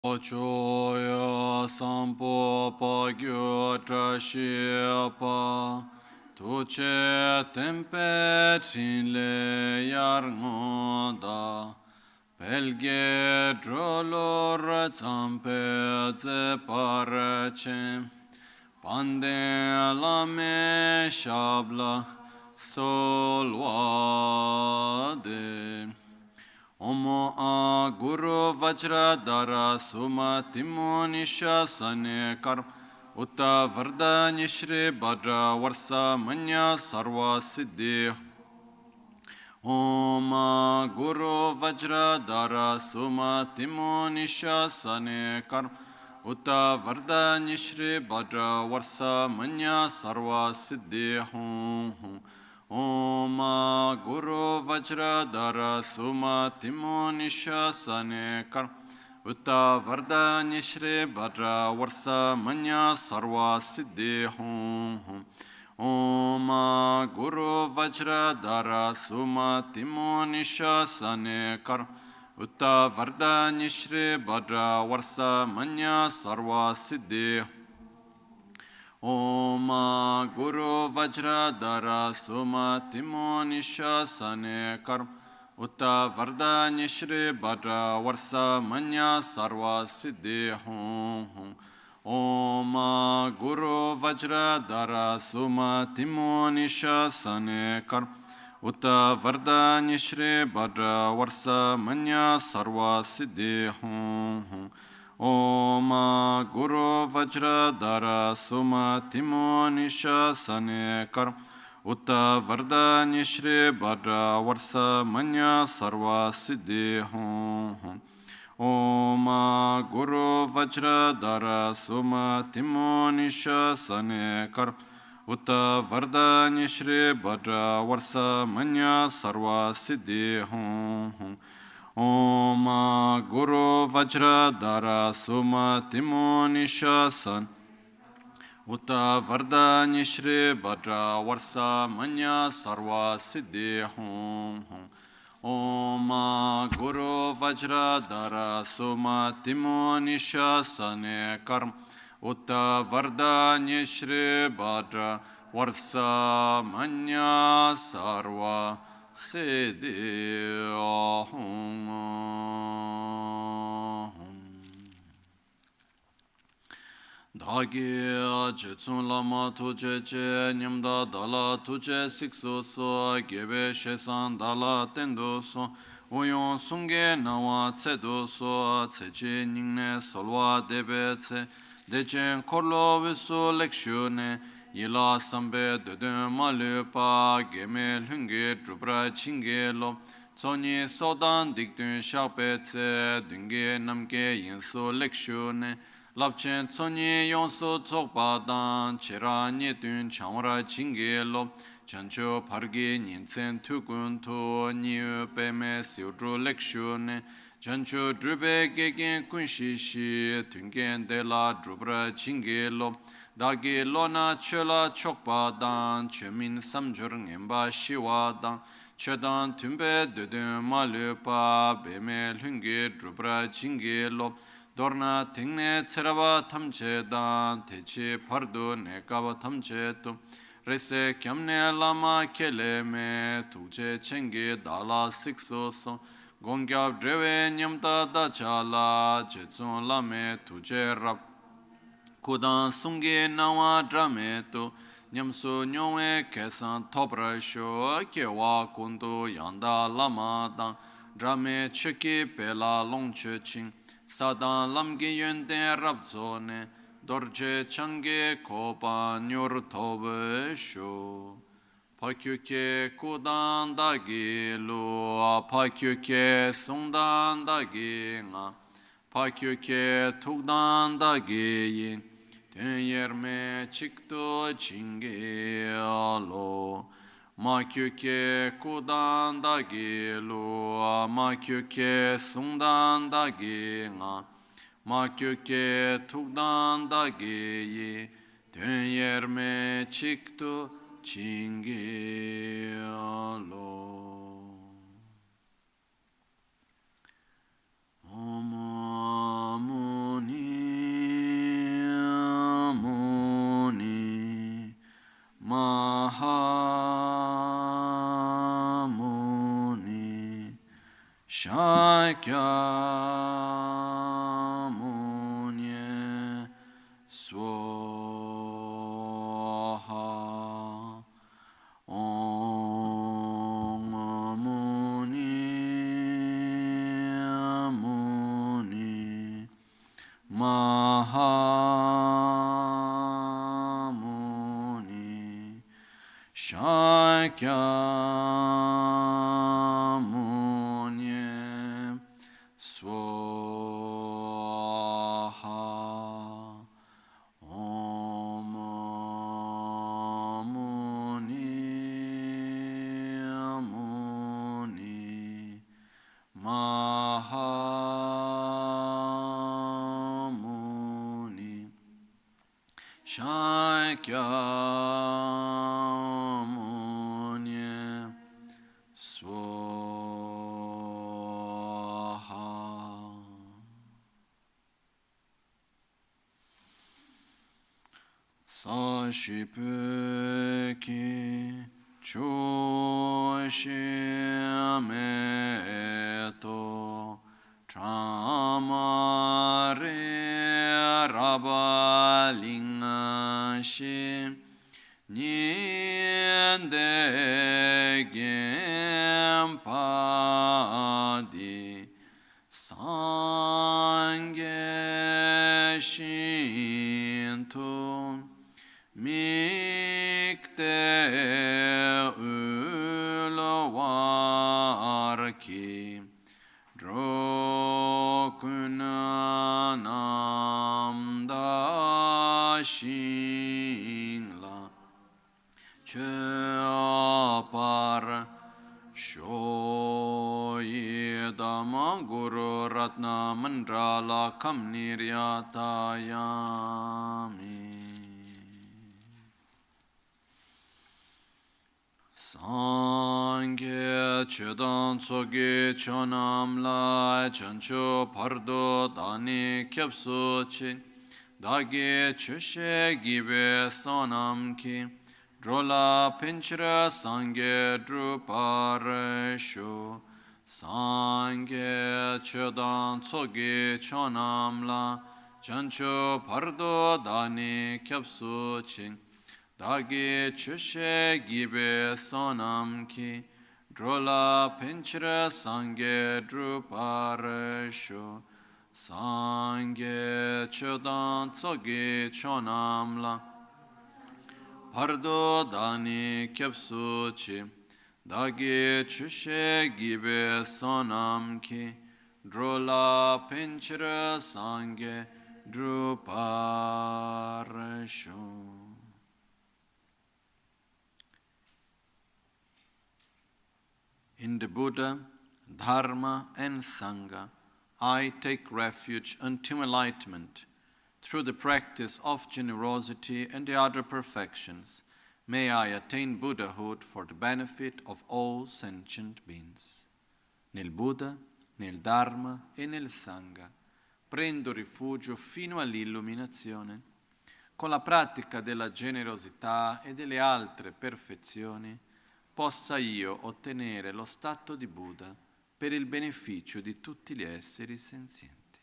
Ochoya sampo pa gyo trashi pa tuche tempe chinle yar ngoda pelge drolor zampe ze parache pande lame shabla solwade Omo a Guru Vajradhara Suma Timo Nisha Sane Karm Utta Vardanya Shri Bhadra Varsa Manya Sarva Siddhi Om a Guru Vajradhara Suma Timo Nisha Sane Karm Utta Vardanya Shri Bhadra Varsa Manya Sarva Siddhi Om Guru Vajradhara Suma Timo Nisha Sane Kar Utta Vardanya Shri Bhadra Varsa Manya Sarva Siddhi Om Guru Vajradhara Suma Timo Nisha Sane Kar Utta Vardanya Shri Bhadra Varsa Manya Sarva Siddhi Om Guru Vajradhara Suma Timo Nisha Sane Karm Utta Vardanya Shri Bhadra Varsa Manya Sarva Siddhi Om Guru Vajradhara Suma Timo Nisha Sane Karm Utta Vardanya Shri Bhadra Varsa Manya Sarva Siddhi Om Guru Vajradhara Suma Timo Nisha Sane Karm Utta Vardanya Shri Bhadra Varsa Manya Sarva Siddhi Om Guru Vajradhara Suma Timo Nisha Sane Karm Utta Vardanya Shri Bhadra Varsa Manya Sarva Siddhi Om Guru Vajradhara Suma Timo Nisha Sane Utta Vardanya Shri Bhadra Varsa Manya Sarva Siddhi Om Guru Vajradhara Suma Timo Nisha Sane Karm Utta Vardanya Shri Bhadra Varsa Manya Sarva Siddhi Dagi Jetsun Lama Tuje Che Nyamda Dala Tuje Sikso So Gebe Shesan Dala Tendo So Uyon Sunge Nawa Tsedo So Tseche Ningne Solwa Debe Tse Dechen Korlo Visu Lekshune Yila Sambe Dede Malupa Geme Lunge Drupra Chinge Lo Tsoni Sodan Diktun Shakpe Tse Dunge Namke Yinsu Lekshune Lapchen Tsoni Yonsu Tsokpa Dan Chira Nyetun Chamra Chinge Lo Chancho Pargi Nyinsen Tukun To Nyu Peme Siudru Lekshune Chancho Drube Gegen Kunshi Shi Tungen De La Drupra Chinge Lo Dagi Lona Chola Chokpa Dan Chemin Samjur Ngemba Shiwa Dan Chedan Tumbe Dudun Malupa Beme Lungi Drupra Chinge Lo Dorna Tingne Tseraba Tamchedan Techi Pardu Nekaba Tamchetu Rese Kyamne Lama Keleme Tukche Chengi Dala Siksoso Gongyab Drewe Nyamta Dachala Jetsun Lame Tuje Rab Kudan Sungi Nawa Drametu Nyamsu Nyongwe Kesan Topra Sho Kewa Kundu Yanda Lama Dan Drame Cheki Pela Longche Ching Sadan Lamgi Yende Rabzone Dorje Change Kopa Nyor Tobe Sho Pakyuke Kudan Dagi Lu Pakyuke Sundan Dagi Nga Pakyuke Tugdan Dagi Yin Tenyerme Chikto Chinge Alo Makyuke Kudan Dagi Lu Makyuke Sundan Dagi Nga Makyuke Tugdan Dagi Yi Tenyerme Chikto Chinge Alo Om Shakyamuni Swaha Om Muni Mahamuni Shakyamuni Swaha Om Muni Mahamuni Shakyamuni Swaha. Sashipeki Choshimeto Tramare Rabalingashi Niende Gempadi Sange Shinto Mikte Ulawarki Drokunanam Dashingla Chapar Shoyedama Guru Ratna Mandrala Kamniryatayami Sangye Chedan Tsoge Chonam La Chancho Pardo Dani Kyapso Chi Dage Chushe Gibe Sonam Ki Drola Pinchra Sangye Druparesho Sangye Chedan Tsoge Chonam La Chancho Pardo Dani Kyapso Chi Dagi Chushe Gibe Sonam Ki Drola Pinchra Sangye Druparesho Sangye Chodan Tsogi Chonamla Pardo Dani Kyapsu Chi Dagi Chushe Gibe Sonam Ki Drola Pinchra Sangye Druparesho. In the Buddha, Dharma, and Sangha, I take refuge until enlightenment. Through the practice of generosity and the other perfections, may I attain Buddhahood for the benefit of all sentient beings. Nel Buddha, nel Dharma e nel Sangha prendo rifugio fino all'illuminazione. Con la pratica della generosità e delle altre perfezioni, possa io ottenere lo stato di Buddha per il beneficio di tutti gli esseri senzienti.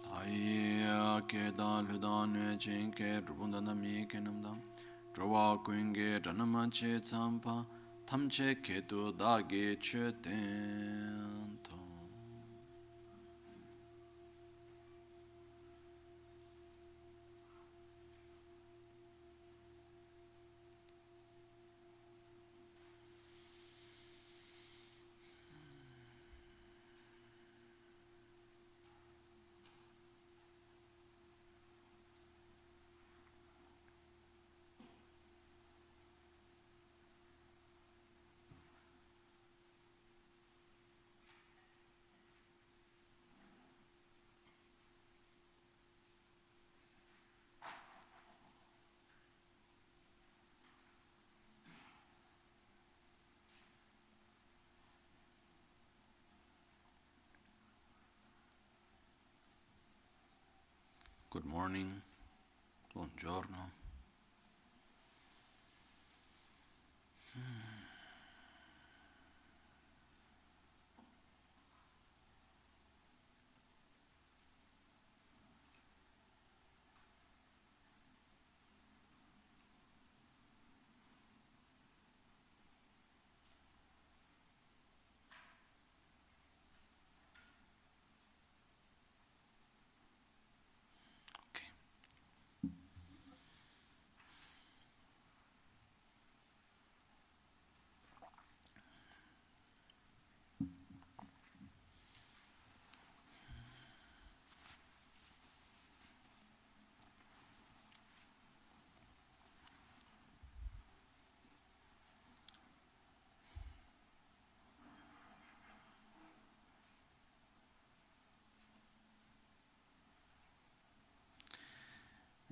Taiya ke dan ludan nue chen ke drupunda nami ke namdam drawa kuinge dhanama che tsampa tamche ke tu dagi che tento. Good morning, buongiorno.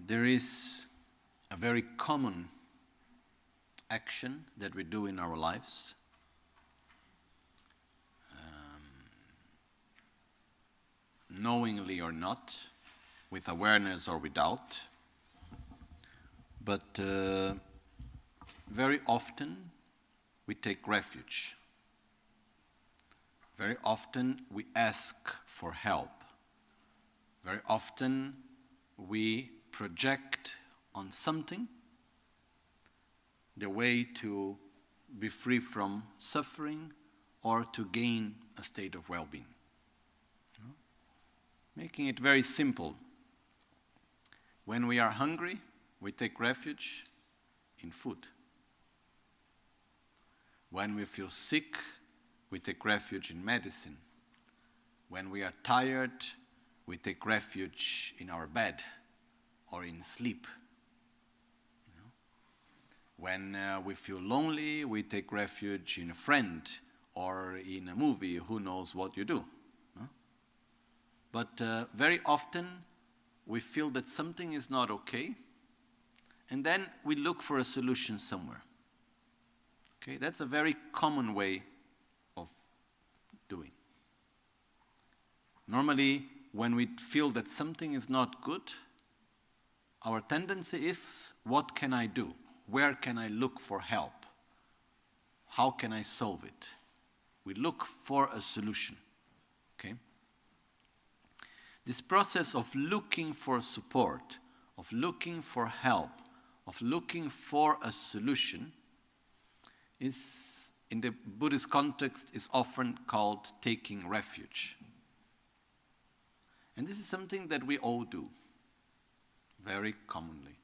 There is a very common action that we do in our lives, knowingly or not, with awareness or without, but very often we take refuge. Very often we ask for help. Very often we project on something the way to be free from suffering or to gain a state of well-being. Making it very simple. When we are hungry, we take refuge in food. When we feel sick, we take refuge in medicine. When we are tired, we take refuge in our bed or in sleep. When we feel lonely, we take refuge in a friend or in a movie. Who knows what you do? But very often we feel that something is not okay, and then we look for a solution somewhere. Okay, that's a very common way of doing. Normally, when we feel that something is not good, our tendency is, what can I do? Where can I look for help? How can I solve it? We look for a solution. Okay? This process of looking for support, of looking for help, of looking for a solution is, in the Buddhist context, is often called taking refuge. And this is something that we all do, very commonly.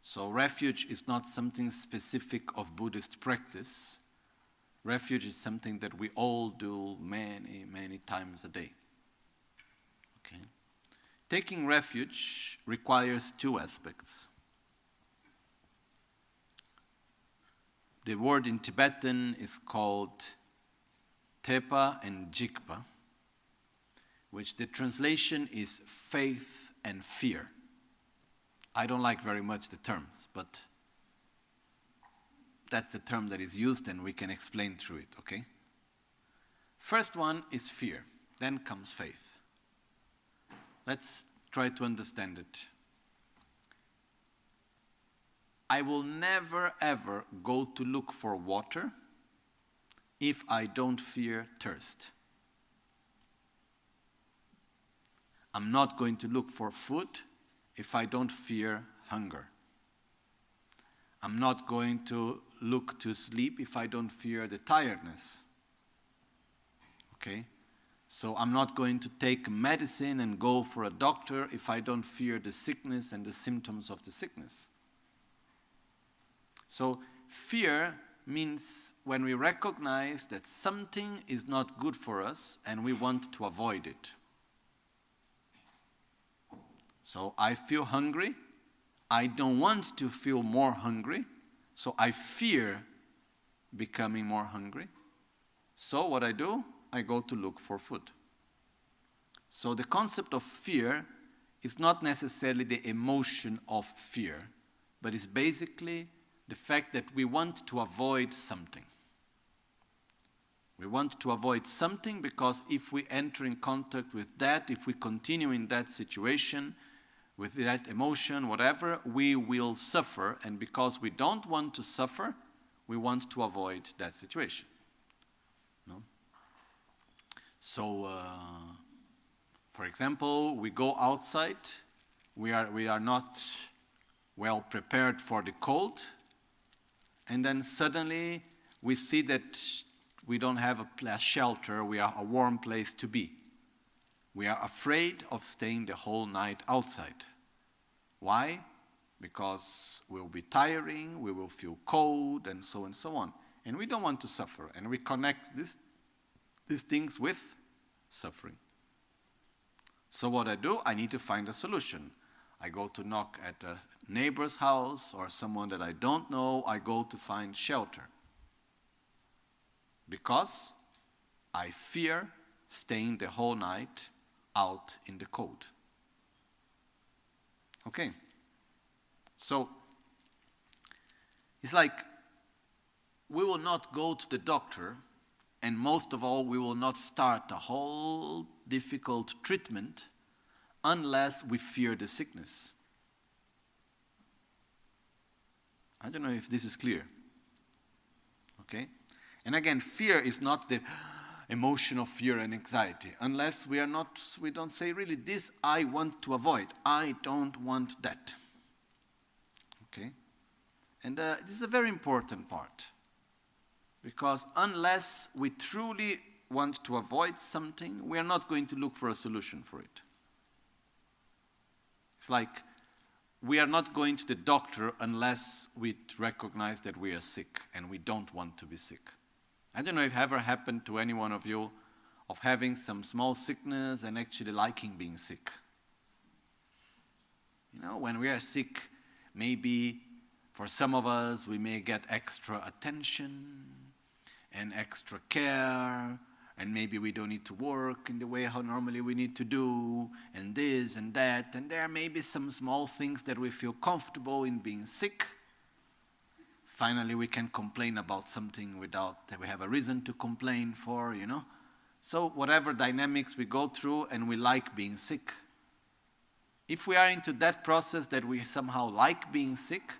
So refuge is not something specific of Buddhist practice. Refuge is something that we all do many, many times a day. Okay. Taking refuge requires two aspects. The word in Tibetan is called tepa and jikpa, which the translation is faith and fear. I don't like very much the terms, but that's the term that is used and we can explain through it, okay? First one is fear, then comes faith. Let's try to understand it. I will never ever go to look for water if I don't fear thirst. I'm not going to look for food if I don't fear hunger. I'm not going to look to sleep if I don't fear the tiredness. Okay? So I'm not going to take medicine and go for a doctor if I don't fear the sickness and the symptoms of the sickness. So fear means when we recognize that something is not good for us and we want to avoid it. So I feel hungry. I don't want to feel more hungry. So I fear becoming more hungry. So what I do, I go to look for food. So the concept of fear is not necessarily the emotion of fear, but it's basically the fact that we want to avoid something. We want to avoid something because if we enter in contact with that, if we continue in that situation, with that emotion, whatever, we will suffer. And because we don't want to suffer, we want to avoid that situation. No? So, for example, we go outside, we are not well prepared for the cold, and then suddenly we see that we don't have a shelter, we are a warm place to be. We are afraid of staying the whole night outside. Why? Because we'll be tiring, we will feel cold, and so on. And we don't want to suffer, and we connect these things with suffering. So what I do, I need to find a solution. I go to knock at a neighbor's house or someone that I don't know. I go to find shelter. Because I fear staying the whole night out in the cold. Okay. So, it's like we will not go to the doctor, and most of all, we will not start a whole difficult treatment unless we fear the sickness. I don't know if this is clear. Okay? And again, fear is not the emotional fear and anxiety, unless we don't say, really, this I want to avoid. I don't want that. Okay? And this is a very important part. Because unless we truly want to avoid something, we are not going to look for a solution for it. It's like we are not going to the doctor unless we recognize that we are sick and we don't want to be sick. I don't know if it ever happened to any one of you of having some small sickness and actually liking being sick. You know, when we are sick, maybe for some of us we may get extra attention and extra care, and maybe we don't need to work in the way how normally we need to do, and this and that, and there may be some small things that we feel comfortable in being sick. Finally, we can complain about something without that we have a reason to complain for, you know. So whatever dynamics we go through and we like being sick. If we are into that process that we somehow like being sick,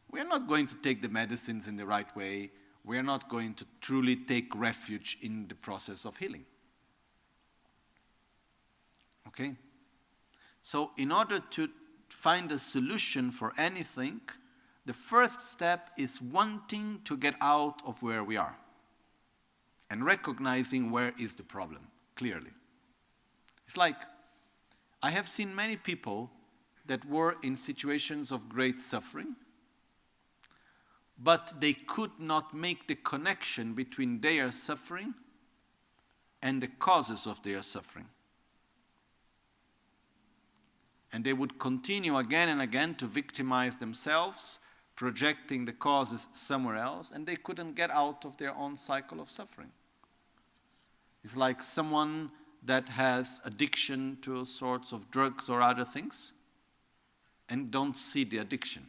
we are not going to take the medicines in the right way. We are not going to truly take refuge in the process of healing. Okay? So in order to find a solution for anything, the first step is wanting to get out of where we are and recognizing where is the problem, clearly. It's like, I have seen many people that were in situations of great suffering, but they could not make the connection between their suffering and the causes of their suffering. And they would continue again and again to victimize themselves, projecting the causes somewhere else, and they couldn't get out of their own cycle of suffering. It's like someone that has addiction to sorts of drugs or other things and don't see the addiction.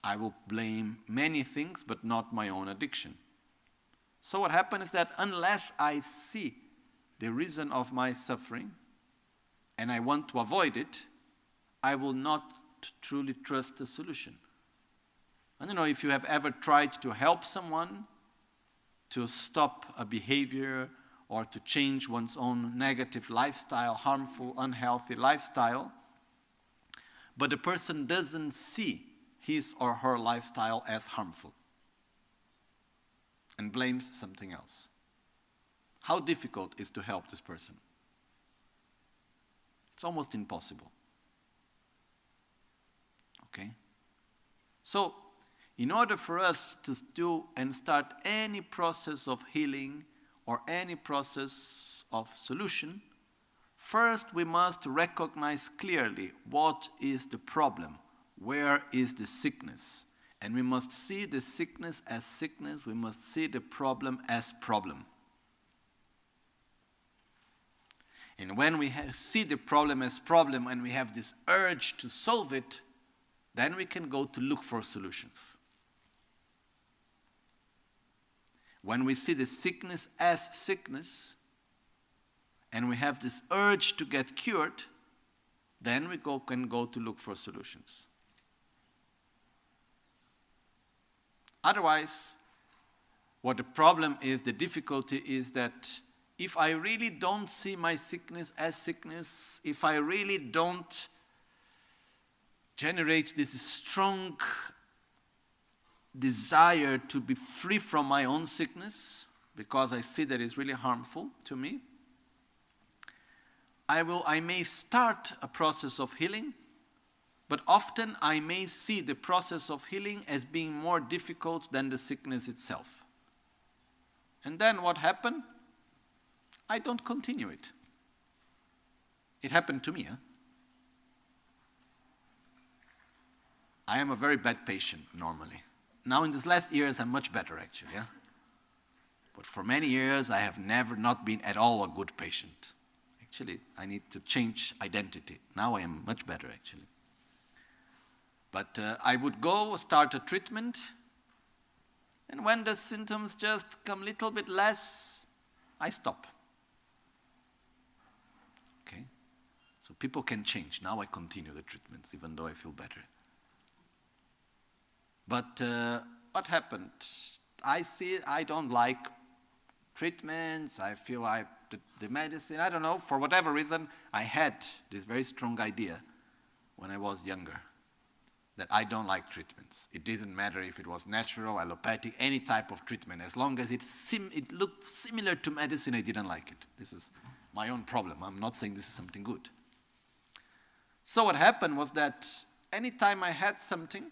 I will blame many things, but not my own addiction. So what happens is that unless I see the reason of my suffering and I want to avoid it, I will not truly trust the solution. I don't know if you have ever tried to help someone to stop a behavior or to change one's own negative lifestyle, harmful, unhealthy lifestyle, but the person doesn't see his or her lifestyle as harmful and blames something else. How difficult is to help this person? It's almost impossible. Okay? So, in order for us to do and start any process of healing or any process of solution, first we must recognize clearly what is the problem. Where is the sickness? And we must see the sickness as sickness. We must see the problem as problem. And when we see the problem as problem and we have this urge to solve it, then we can go to look for solutions. When we see the sickness as sickness and we have this urge to get cured, then we can go to look for solutions. Otherwise, what the problem is, the difficulty is that if I really don't see my sickness as sickness, if I really don't generate this strong desire to be free from my own sickness, because I see that it's really harmful to me, I may start a process of healing, but often I may see the process of healing as being more difficult than the sickness itself. And then what happened? I don't continue it. It happened to me. I am a very bad patient normally. Now in these last years I'm much better actually. But for many years I have never not been at all a good patient. Actually, I need to change identity. Now I am much better actually. But I would go start a treatment, and when the symptoms just come a little bit less, I stop. Okay? So people can change. Now I continue the treatments, even though I feel better. But what happened? I see I don't like treatments. I feel the medicine, I don't know, for whatever reason, I had this very strong idea when I was younger that I don't like treatments. It didn't matter if it was natural, allopathic, any type of treatment. As long as it looked similar to medicine, I didn't like it. This is my own problem. I'm not saying this is something good. So what happened was that anytime I had something,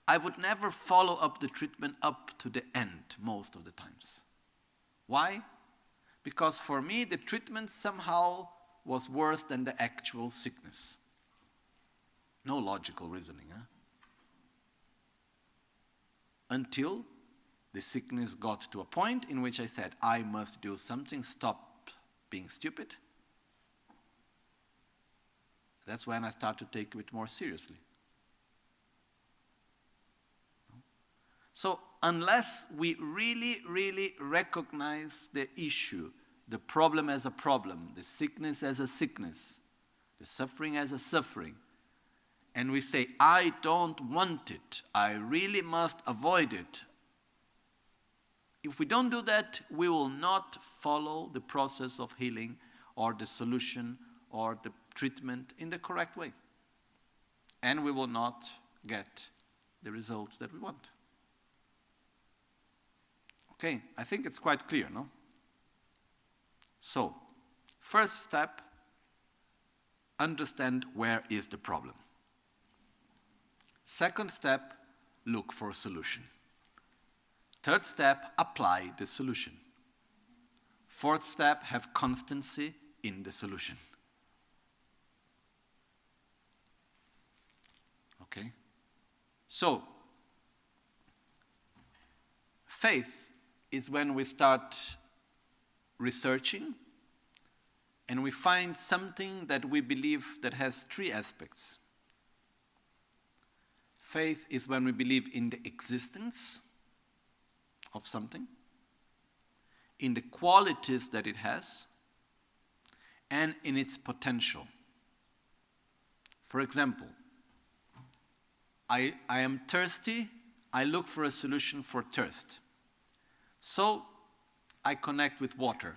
I would never follow up the treatment up to the end most of the times. Why? Because for me, the treatment somehow was worse than the actual sickness. No logical reasoning. Until the sickness got to a point in which I said, I must do something, stop being stupid. That's when I started to take it more seriously. So unless we really, really recognize the issue, the problem as a problem, the sickness as a sickness, the suffering as a suffering, and we say, I don't want it, I really must avoid it. If we don't do that, we will not follow the process of healing or the solution or the treatment in the correct way. And we will not get the results that we want. Okay, I think it's quite clear, no? So, first step, understand where is the problem. Second step, look for a solution. Third step, apply the solution. Fourth step, have constancy in the solution. Okay? So, faith is when we start researching and we find something that we believe that has three aspects. Faith is when we believe in the existence of something, in the qualities that it has, and in its potential. For example, I am thirsty, I look for a solution for thirst. So I connect with water.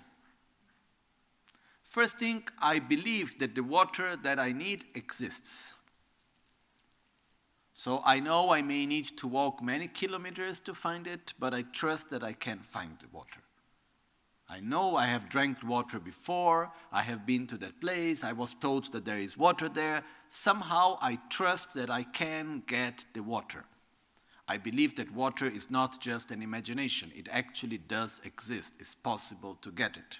First thing, I believe that the water that I need exists. So I know I may need to walk many kilometers to find it, but I trust that I can find the water. I know I have drank water before, I have been to that place, I was told that there is water there. Somehow I trust that I can get the water. I believe that water is not just an imagination. It actually does exist. It's possible to get it.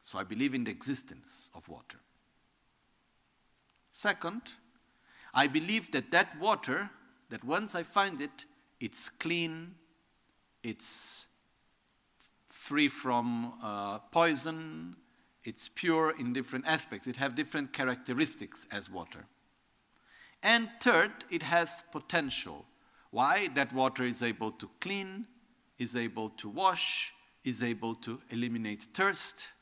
So I believe in the existence of water. Second, I believe that that water, that once I find it, it's clean, it's free from poison, it's pure in different aspects. It has different characteristics as water. And third, it has potential. Why? That water is able to clean, is able to wash, is able to eliminate thirst.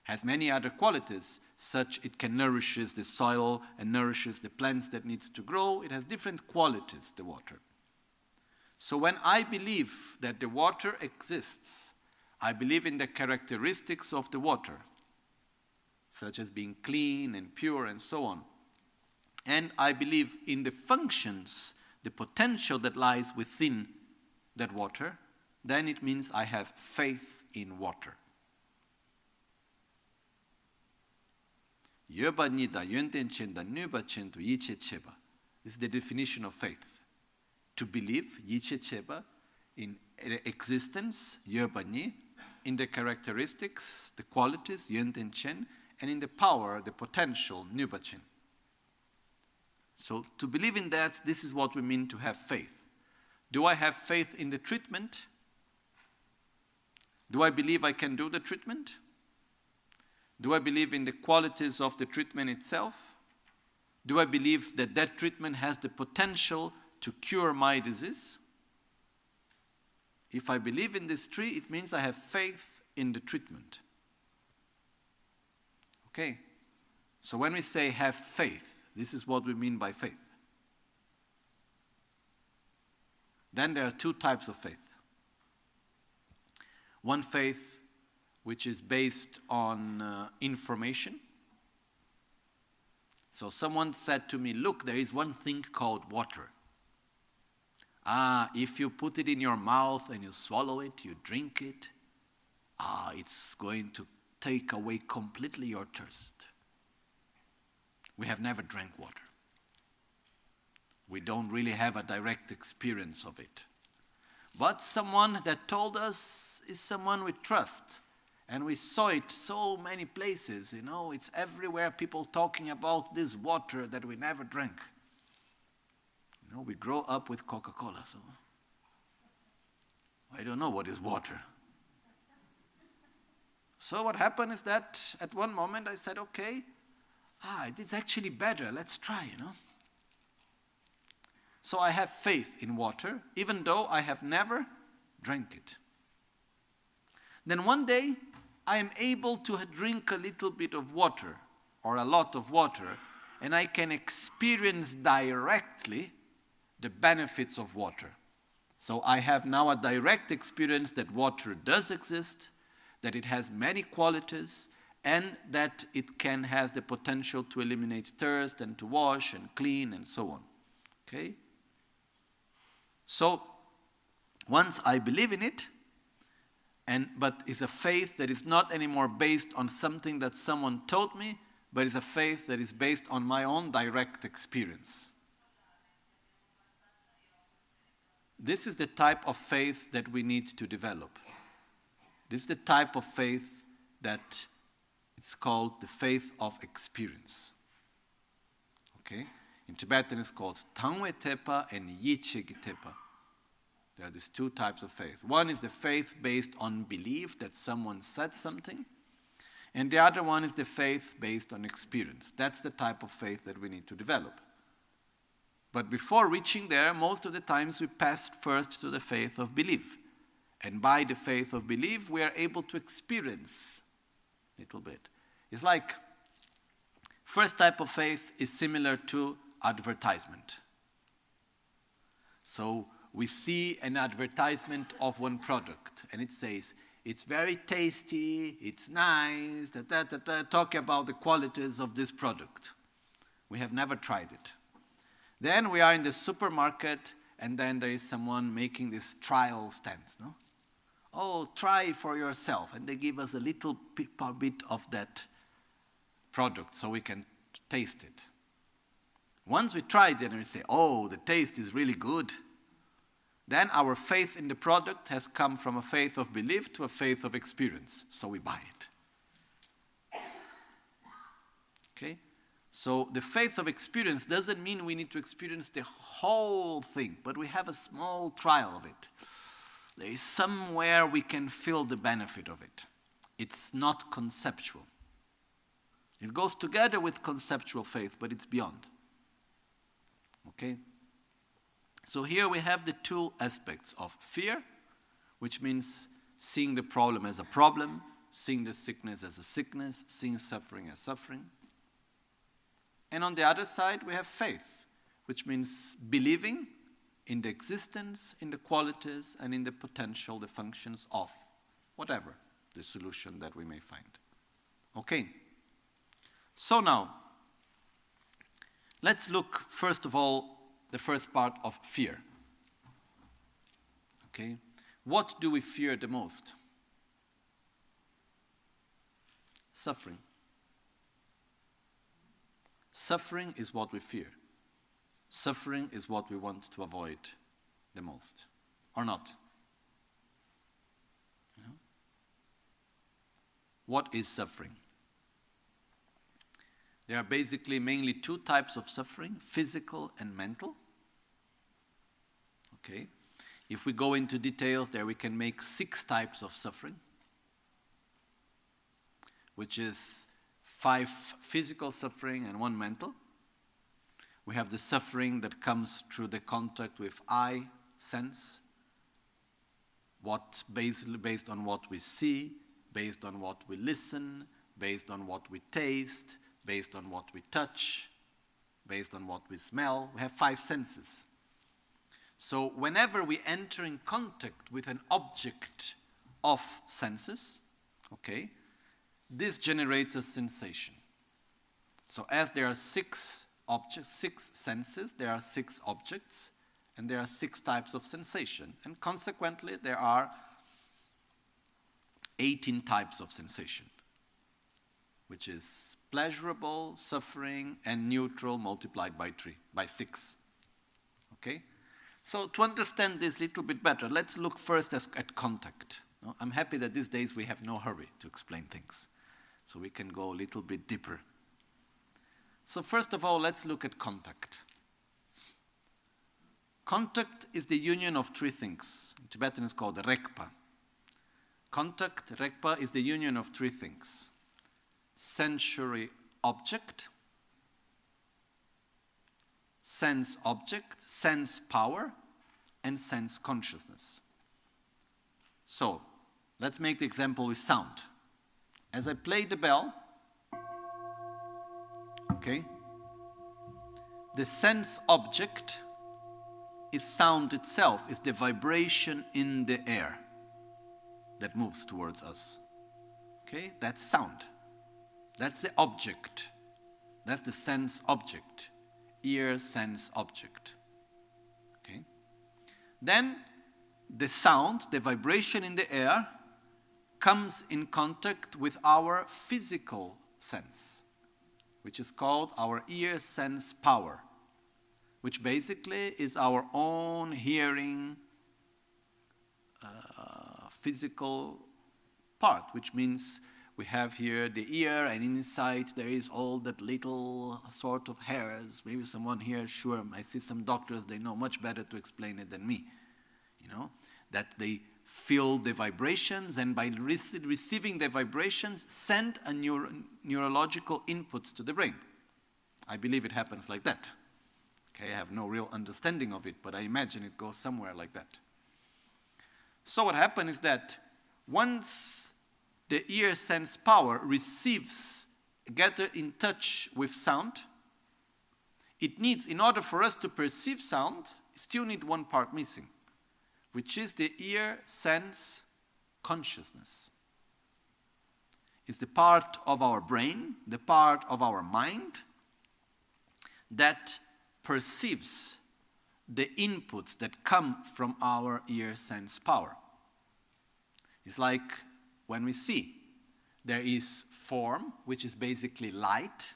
Has many other qualities, such it can nourishes the soil and nourishes the plants that needs to grow. It has different qualities, the water. So when I believe that the water exists, I believe in the characteristics of the water, such as being clean and pure and so on. And I believe in the functions, the potential that lies within that water, then it means I have faith in water. This is the definition of faith. To believe, in existence, in the characteristics, the qualities, and in the power, the potential, So to believe in that, this is what we mean to have faith. Do I have faith in the treatment? Do I believe I can do the treatment? Do I believe in the qualities of the treatment itself? Do I believe that that treatment has the potential to cure my disease? If I believe in this tree, it means I have faith in the treatment. Okay? So when we say have faith, this is what we mean by faith. Then there are two types of faith. One faith which is based on information. So someone said to me, look, there is one thing called water. If you put it in your mouth and you swallow it, you drink it, it's going to take away completely your thirst. We have never drank water. We don't really have a direct experience of it. But someone that told us is someone we trust. And we saw it so many places, it's everywhere, people talking about this water that we never drank. We grow up with Coca-Cola, so I don't know what is water. So what happened is that at one moment I said, okay, it's actually better, let's try, So I have faith in water, even though I have never drank it. Then one day, I am able to drink a little bit of water, or a lot of water, and I can experience directly the benefits of water. So I have now a direct experience that water does exist, that it has many qualities, and that it can have the potential to eliminate thirst and to wash and clean and so on. Okay? So, once I believe in it, but it's a faith that is not anymore based on something that someone told me, but it's a faith that is based on my own direct experience. This is the type of faith that we need to develop. This is the type of faith that it's called the faith of experience. Okay? In Tibetan it's called Tangwe Tepa and Yichegi Tepa. There are these two types of faith. One is the faith based on belief that someone said something, and the other one is the faith based on experience. That's the type of faith that we need to develop. But before reaching there, most of the times we pass first to the faith of belief. And by the faith of belief, we are able to experience a little bit. It's like, first type of faith is similar to advertisement. So we see an advertisement of one product, and it says, it's very tasty, it's nice, talk about the qualities of this product. We have never tried it. Then we are in the supermarket, and then there is someone making this trial stands, no? Oh, try for yourself, and they give us a little bit of that product so we can taste it. Once we tried it and we say, oh, the taste is really good, then our faith in the product has come from a faith of belief to a faith of experience. So we buy it. Okay? So the faith of experience doesn't mean we need to experience the whole thing, but we have a small trial of it. There is somewhere we can feel the benefit of it. It's not conceptual. It goes together with conceptual faith, but it's beyond. Okay? So here we have the two aspects of fear, which means seeing the problem as a problem, seeing the sickness as a sickness, seeing suffering as suffering. And on the other side, we have faith, which means believing in the existence, in the qualities, and in the potential, the functions of whatever the solution that we may find. Okay. So now, let's look, first of all, the first part of fear. Okay. What do we fear the most? Suffering. Suffering is what we fear. Suffering is what we want to avoid the most, or not? You know? What is suffering? There are basically mainly two types of suffering, physical and mental. Okay. If we go into details there, we can make 6 types of suffering, which is 5 physical suffering and 1 mental. We have the suffering that comes through the contact with eye sense, based on what we see, based on what we listen, based on what we taste, based on what we touch, based on what we smell. We have 5 senses. So whenever we enter in contact with an object of senses, okay, this generates a sensation. So as there are 6 objects, 6 senses, there are 6 objects, and there are 6 types of sensation. And consequently, there are 18 types of sensation, which is pleasurable, suffering, and neutral multiplied by 6. Okay? So to understand this a little bit better, let's look first at contact. I'm happy that these days we have no hurry to explain things, so we can go a little bit deeper. So first of all, let's look at contact. Contact is the union of 3 things. In Tibetan it's called rekpa. Contact, rekpa, is the union of 3 things. Sensory object, sense object, sense power, and sense consciousness. So, let's make the example with sound. As I play the bell, okay, the sense object is sound itself, is the vibration in the air that moves towards us. Okay, that's sound. That's the object. That's the sense object. Ear sense object. Okay. Then the sound, the vibration in the air, comes in contact with our physical sense, which is called our ear sense power, which basically is our own hearing physical part, which means we have here the ear, and inside there is all that little sort of hairs. Maybe someone here, sure, I see some doctors, they know much better to explain it than me. You know, that they feel the vibrations, and by receiving the vibrations, send a neurological inputs to the brain. I believe it happens like that. Okay, I have no real understanding of it, but I imagine it goes somewhere like that. So what happens is that once the ear sense power gets in touch with sound, it needs, in order for us to perceive sound, still need 1 part missing, which is the ear sense consciousness. It's the part of our brain, the part of our mind that perceives the inputs that come from our ear sense power. It's like when we see, there is form, which is basically light,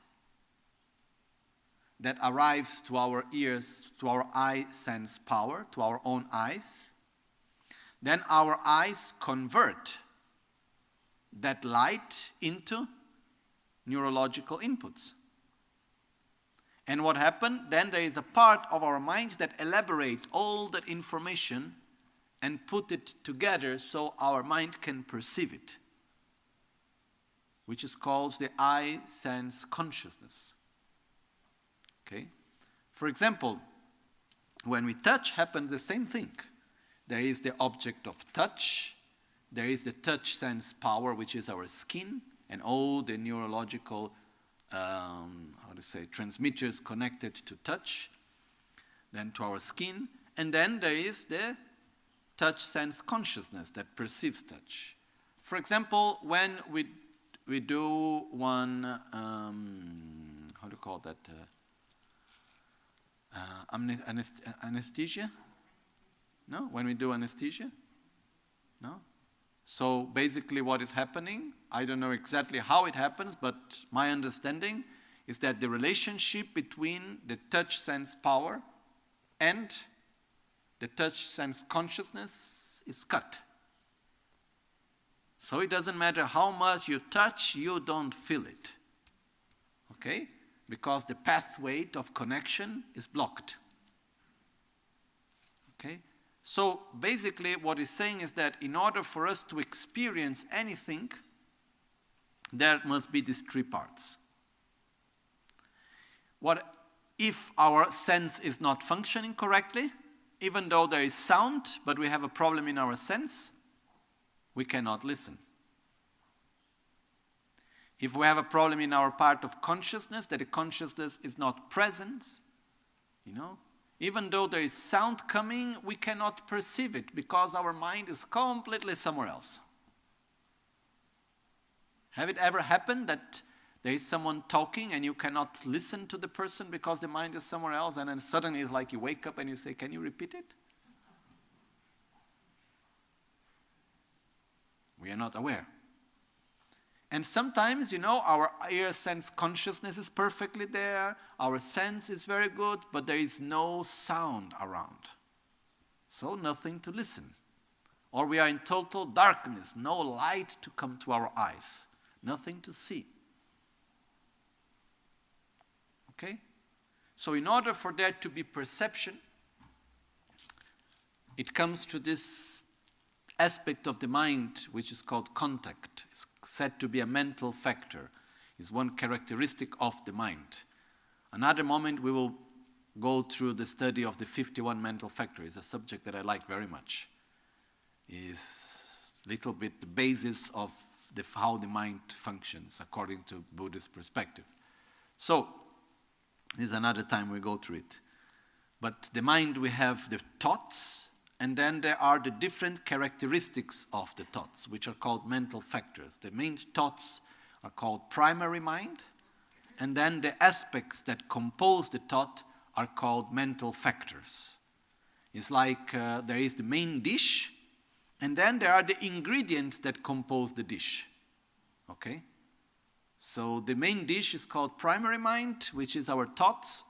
that arrives to our ears, to our eye sense power, to our own eyes. Then our eyes convert that light into neurological inputs. And what happened? Then there is a part of our mind that elaborates all that information and put it together so our mind can perceive it, which is called the eye sense consciousness. Okay? For example, when we touch, happens the same thing. There is the object of touch, there is the touch sense power, which is our skin, and all the neurological, transmitters connected to touch, then to our skin. And then there is the touch sense consciousness that perceives touch. For example, when we do one, how do you call that? Anesthesia? No? When we do anesthesia? No? So basically what is happening, I don't know exactly how it happens, but my understanding is that the relationship between the touch sense power and the touch sense consciousness is cut. So it doesn't matter how much you touch, you don't feel it. Okay? Because the pathway of connection is blocked. Okay? So basically what he's saying is that in order for us to experience anything, there must be these three parts. What if our sense is not functioning correctly, even though there is sound, but we have a problem in our sense, we cannot listen. If we have a problem in our part of consciousness, that the consciousness is not present, even though there is sound coming, we cannot perceive it because our mind is completely somewhere else. Have it ever happened that there is someone talking and you cannot listen to the person because the mind is somewhere else, and then suddenly it's like you wake up and you say, "Can you repeat it?" We are not aware. And sometimes, our ear sense consciousness is perfectly there, our sense is very good, but there is no sound around. So nothing to listen. Or we are in total darkness, no light to come to our eyes, nothing to see. Okay? So in order for there to be perception, it comes to this aspect of the mind which is called contact. It's said to be a mental factor. It's one characteristic of the mind. Another moment we will go through the study of the 51 mental factors. It's a subject that I like very much. It's a little bit the basis of how the mind functions according to Buddhist perspective. So, this is another time we go through it. But the mind, we have the thoughts, and then there are the different characteristics of the thoughts, which are called mental factors. The main thoughts are called primary mind, and then the aspects that compose the thought are called mental factors. It's like there is the main dish, and then there are the ingredients that compose the dish. Okay? So the main dish is called primary mind, which is our thoughts,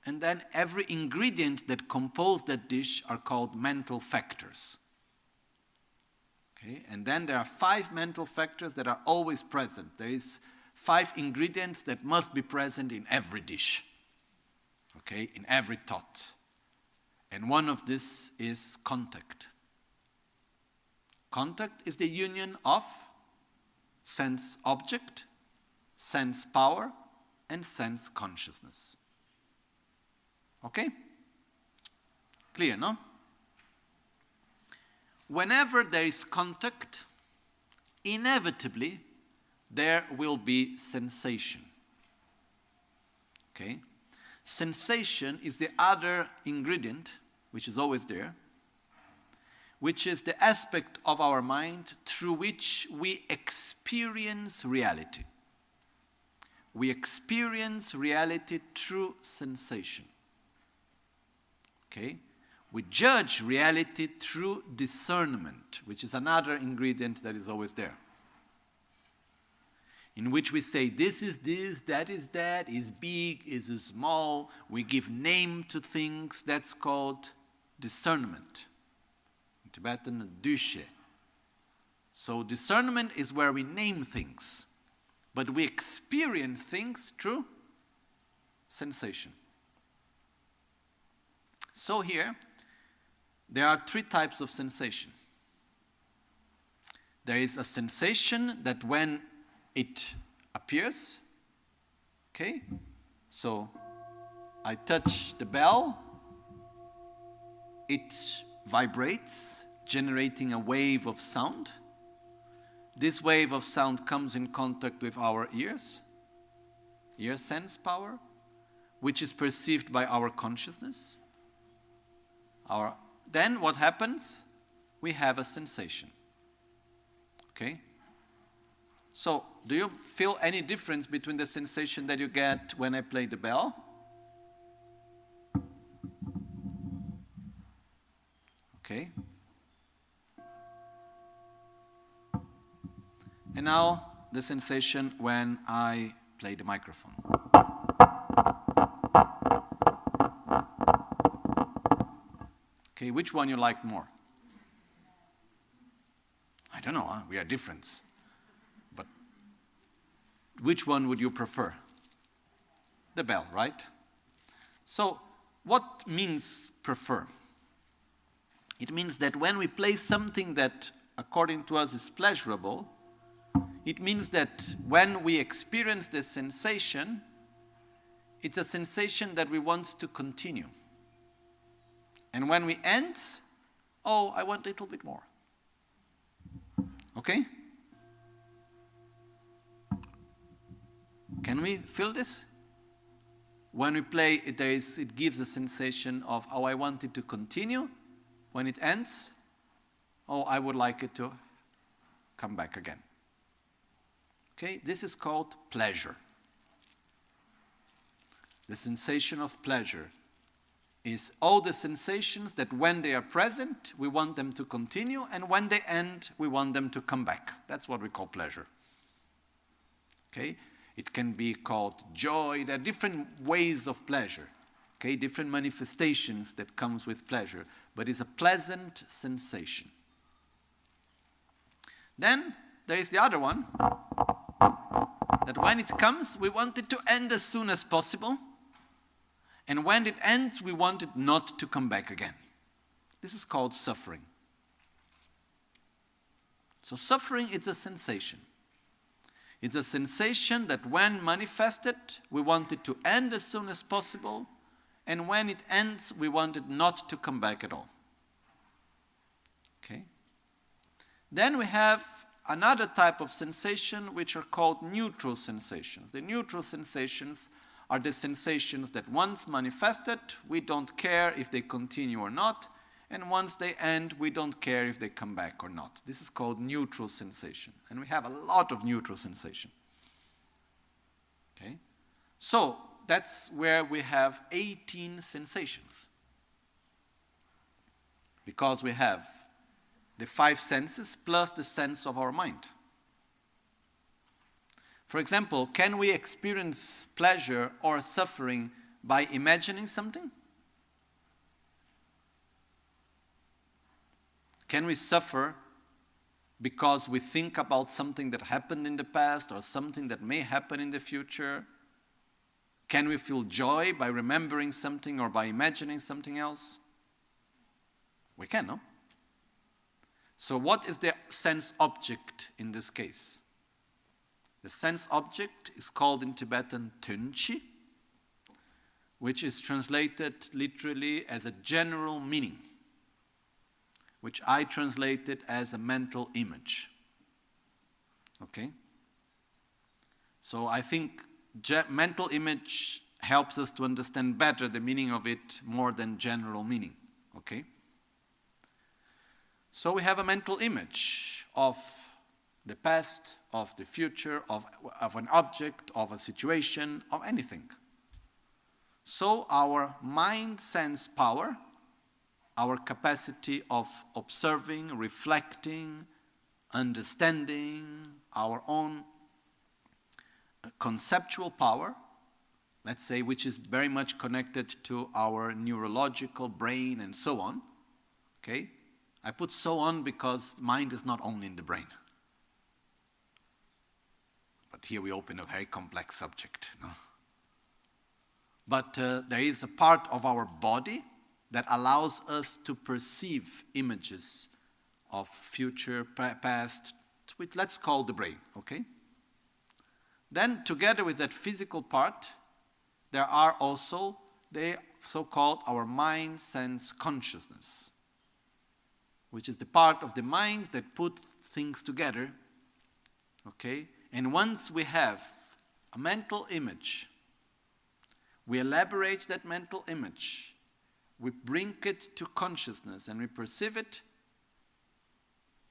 and then every ingredient that compose that dish are called mental factors. Okay? And then there are 5 mental factors that are always present. There is 5 ingredients that must be present in every dish. Okay? In every thought. And one of this is contact. Contact is the union of sense object, sense power, and sense consciousness. Okay? Clear, no? Whenever there is contact, inevitably there will be sensation. Okay? Sensation is the other ingredient, which is always there, which is the aspect of our mind through which we experience reality. We experience reality through sensation. Okay? We judge reality through discernment, which is another ingredient that is always there. In which we say, this is this, that is that, is big, is small. We give name to things. That's called discernment. In Tibetan, Geshe. So discernment is where we name things. But we experience things through sensation. So here, there are 3 types of sensation. There is a sensation that when it appears, okay, so I touch the bell, it vibrates, generating a wave of sound. this wave of sound comes in contact with our ears, ear sense power, which is perceived by our consciousness. Then what happens? We have a sensation. Okay? So, do you feel any difference between the sensation that you get when I play the bell? Okay? And now the sensation when I play the microphone. Okay, which one you like more? I don't know, we are different. But which one would you prefer? The bell, right? So, what means prefer? It means that when we play something that, according to us, is pleasurable, it means that when we experience the sensation, it's a sensation that we want to continue. And when we end, oh, I want a little bit more. Okay? Can we feel this? When we play, it gives a sensation of, oh, I want it to continue. When it ends, oh, I would like it to come back again. Okay? This is called pleasure. The sensation of pleasure is all the sensations that when they are present, we want them to continue, and when they end, we want them to come back. That's what we call pleasure. Okay? It can be called joy. There are different ways of pleasure. Okay? Different manifestations that comes with pleasure, but it's a pleasant sensation. Then there is the other one, that when it comes, we want it to end as soon as possible. And when it ends, we want it not to come back again. This is called suffering. So suffering is a sensation. It's a sensation that when manifested, we want it to end as soon as possible. And when it ends, we want it not to come back at all. Okay? Then we have another type of sensation which are called neutral sensations. The neutral sensations are the sensations that once manifested, we don't care if they continue or not, and once they end, we don't care if they come back or not. This is called neutral sensation, and we have a lot of neutral sensation. Okay? So, that's where we have 18 sensations. Because we have the 5 senses plus the sense of our mind. For example, can we experience pleasure or suffering by imagining something? Can we suffer because we think about something that happened in the past or something that may happen in the future? Can we feel joy by remembering something or by imagining something else? We can, no? So what is the sense object in this case? The sense object is called in Tibetan tunchi, which is translated literally as a general meaning, which I translated as a mental image. Okay? So I think mental image helps us to understand better the meaning of it more than general meaning. Okay? So we have a mental image of the past, of the future, of an object, of a situation, of anything. So our mind sense power, our capacity of observing, reflecting, understanding, our own conceptual power, let's say, which is very much connected to our neurological brain and so on. Okay? I put so on because mind is not only in the brain. But here we open a very complex subject. No? But there is a part of our body that allows us to perceive images of future, past, which let's call the brain, okay? Then together with that physical part, there are also the so-called our mind sense consciousness, which is the part of the mind that put things together Okay? And once we have a mental image, we elaborate that mental image, we bring it to consciousness and we perceive it,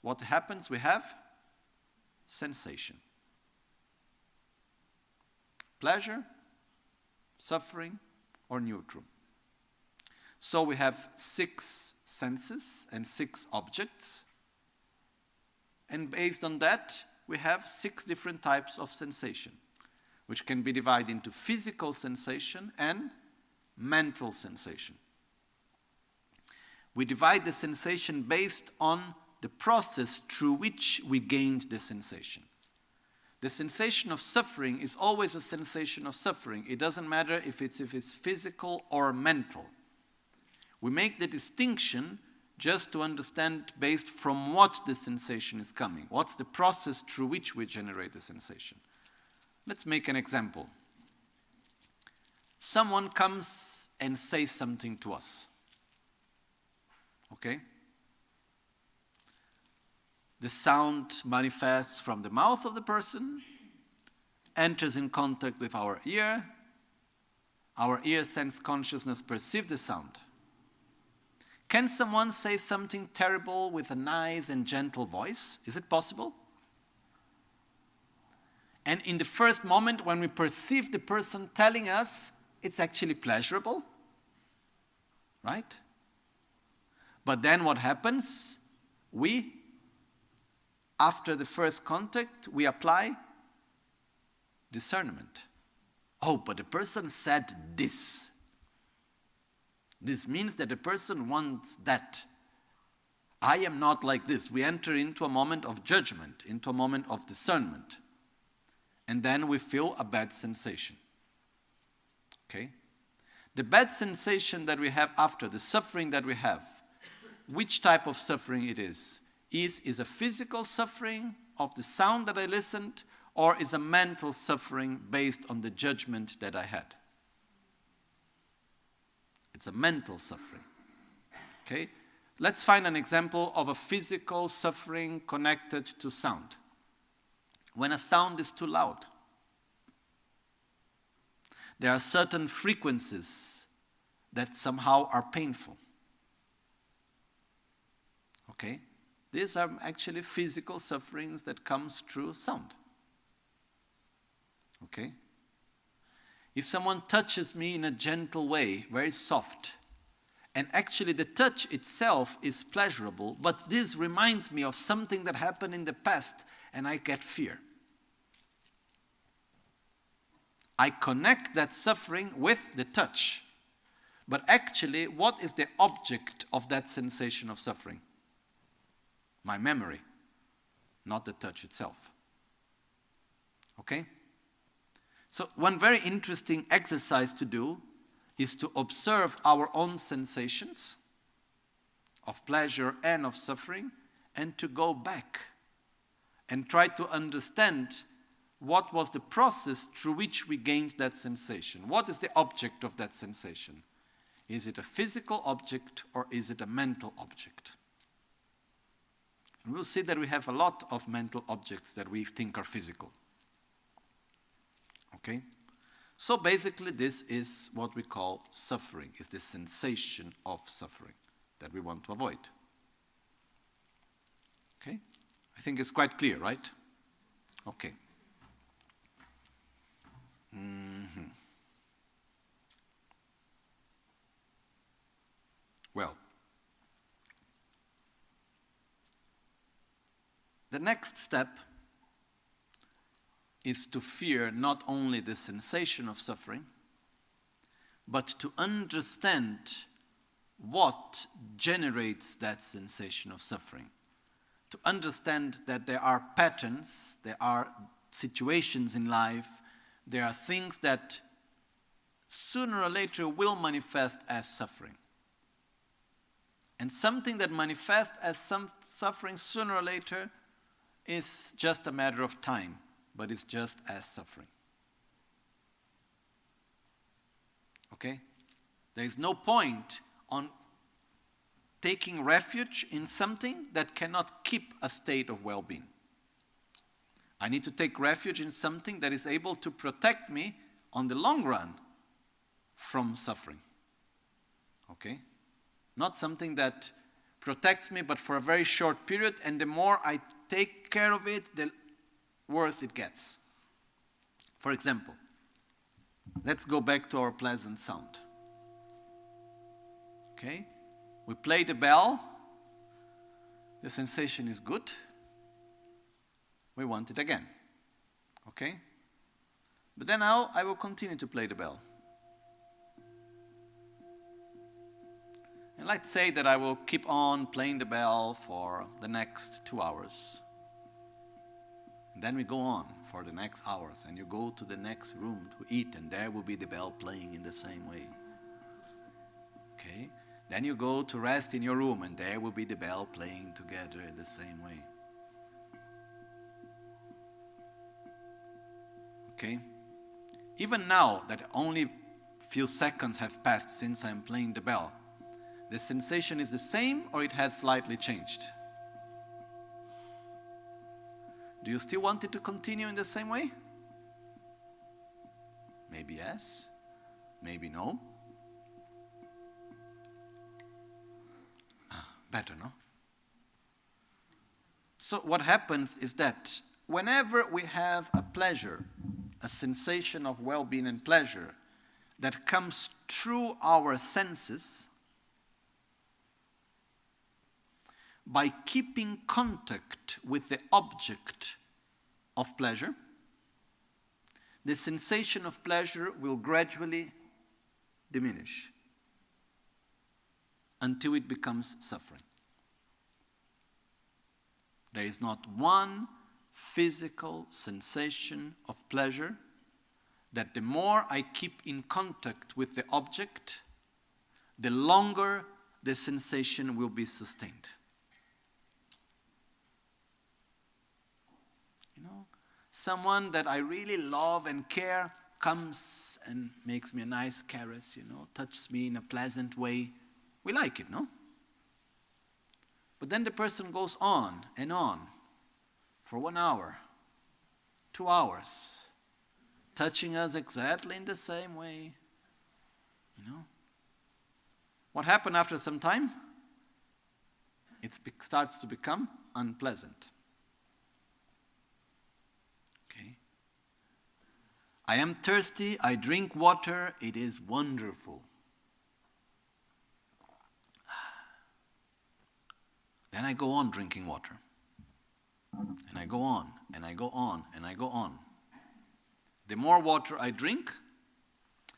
what happens? We have sensation. Pleasure, suffering, or neutral. So we have 6 senses and 6 objects. And based on that, we have 6 different types of sensation, which can be divided into physical sensation and mental sensation. We divide the sensation based on the process through which we gained the sensation. The sensation of suffering is always a sensation of suffering. It doesn't matter if it's physical or mental. We make the distinction just to understand based from what the sensation is coming. What's the process through which we generate the sensation? Let's make an example. Someone comes and says something to us. Okay? The sound manifests from the mouth of the person, enters in contact with our ear sense consciousness perceives the sound. Can someone say something terrible with a nice and gentle voice? Is it possible? And in the first moment when we perceive the person telling us, it's actually pleasurable, right? But then what happens? After the first contact, we apply discernment. Oh, but the person said this. This means that the person wants that. I am not like this. We enter into a moment of judgment, into a moment of discernment. And then we feel a bad sensation. Okay? The bad sensation that we have after, the suffering that we have, which type of suffering it is a physical suffering of the sound that I listened, or is a mental suffering based on the judgment that I had? It's a mental suffering. Okay? Let's find an example of a physical suffering connected to sound. When a sound is too loud, there are certain frequencies that somehow are painful. Okay? These are actually physical sufferings that comes through sound. Okay? If someone touches me in a gentle way, very soft, and actually the touch itself is pleasurable, but this reminds me of something that happened in the past, and I get fear. I connect that suffering with the touch. But actually, what is the object of that sensation of suffering? My memory, not the touch itself. Okay? So one very interesting exercise to do is to observe our own sensations of pleasure and of suffering, and to go back and try to understand what was the process through which we gained that sensation. What is the object of that sensation? Is it a physical object or is it a mental object? And we'll see that we have a lot of mental objects that we think are physical. Okay? So basically this is what we call suffering, is the sensation of suffering that we want to avoid. Okay? I think it's quite clear, right? Okay. Well, the next step is to fear not only the sensation of suffering, but to understand what generates that sensation of suffering. To understand that there are patterns, there are situations in life, there are things that sooner or later will manifest as suffering. And something that manifests as some suffering sooner or later is just a matter of time, but it's just as suffering. Okay? There is no point on taking refuge in something that cannot keep a state of well-being. I need to take refuge in something that is able to protect me on the long run from suffering. Okay? Not something that protects me but for a very short period, and the more I take care of it, the worse it gets. For example, let's go back to our pleasant sound. Okay? We play the bell. The sensation is good. We want it again. Okay? But then now I will continue to play the bell. And let's say that I will keep on playing the bell for the next 2 hours. And then we go on for the next hours, and you go to the next room to eat, and there will be the bell playing in the same way. Okay? Then you go to rest in your room, and there will be the bell playing together in the same way. Okay? Even now that only few seconds have passed since I'm playing the bell, the sensation is the same or it has slightly changed? Do you still want it to continue in the same way? Maybe yes, maybe no. Better, no? So what happens is that whenever we have a pleasure, a sensation of well-being and pleasure that comes through our senses, by keeping contact with the object of pleasure, the sensation of pleasure will gradually diminish until it becomes suffering. There is not one physical sensation of pleasure that the more I keep in contact with the object, the longer the sensation will be sustained. You know, someone that I really love and care comes and makes me a nice caress, touches me in a pleasant way. We like it, no? But then the person goes on and on for 1 hour, 2 hours, touching us exactly in the same way. What happened after some time? It starts to become unpleasant. Okay? I am thirsty, I drink water, it is wonderful. Then I go on drinking water. And I go on, and I go on, and I go on. The more water I drink,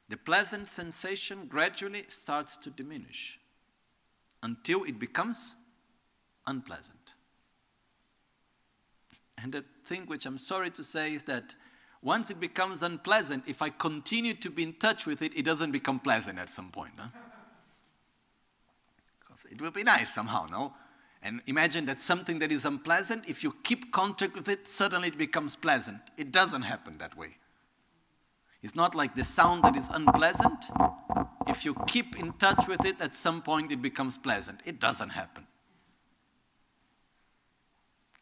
the pleasant sensation gradually starts to diminish until it becomes unpleasant. And the thing which I'm sorry to say is that once it becomes unpleasant, if I continue to be in touch with it, it doesn't become pleasant at some point. No? Because it will be nice somehow, no? And imagine that something that is unpleasant, if you keep contact with it, suddenly it becomes pleasant. It doesn't happen that way. It's not like the sound that is unpleasant. If you keep in touch with it, at some point it becomes pleasant. It doesn't happen.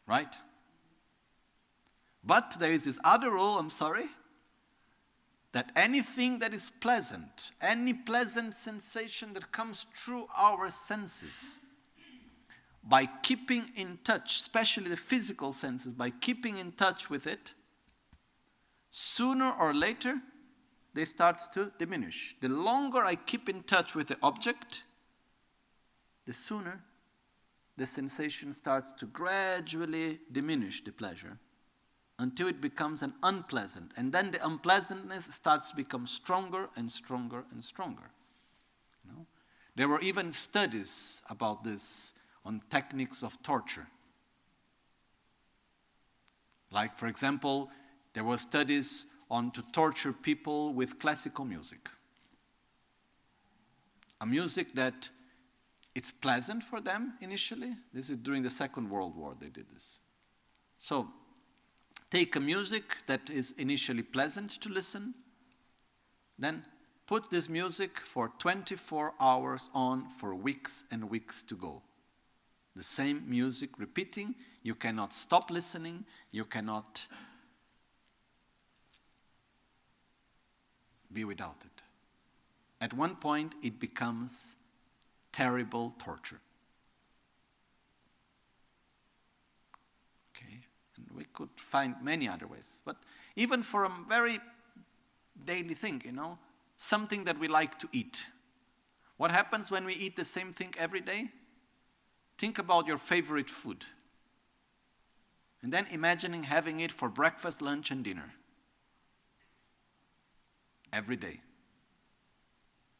Right? But there is this other rule, that anything that is pleasant, any pleasant sensation that comes through our senses, by keeping in touch, especially the physical senses, by keeping in touch with it, sooner or later, they start to diminish. The longer I keep in touch with the object, the sooner the sensation starts to gradually diminish the pleasure until it becomes an unpleasant. And then the unpleasantness starts to become stronger and stronger and stronger. There were even studies about this on techniques of torture. Like, for example, there were studies on to torture people with classical music. A music that it's pleasant for them initially. This is during the Second World War they did this. So, take a music that is initially pleasant to listen, then put this music for 24 hours on for weeks and weeks to go. The same music repeating, you cannot stop listening, you cannot be without it. At one point, it becomes terrible torture. Okay, and we could find many other ways. But even for a very daily thing, something that we like to eat. What happens when we eat the same thing every day? Think about your favorite food. And then imagining having it for breakfast, lunch, and dinner. Every day.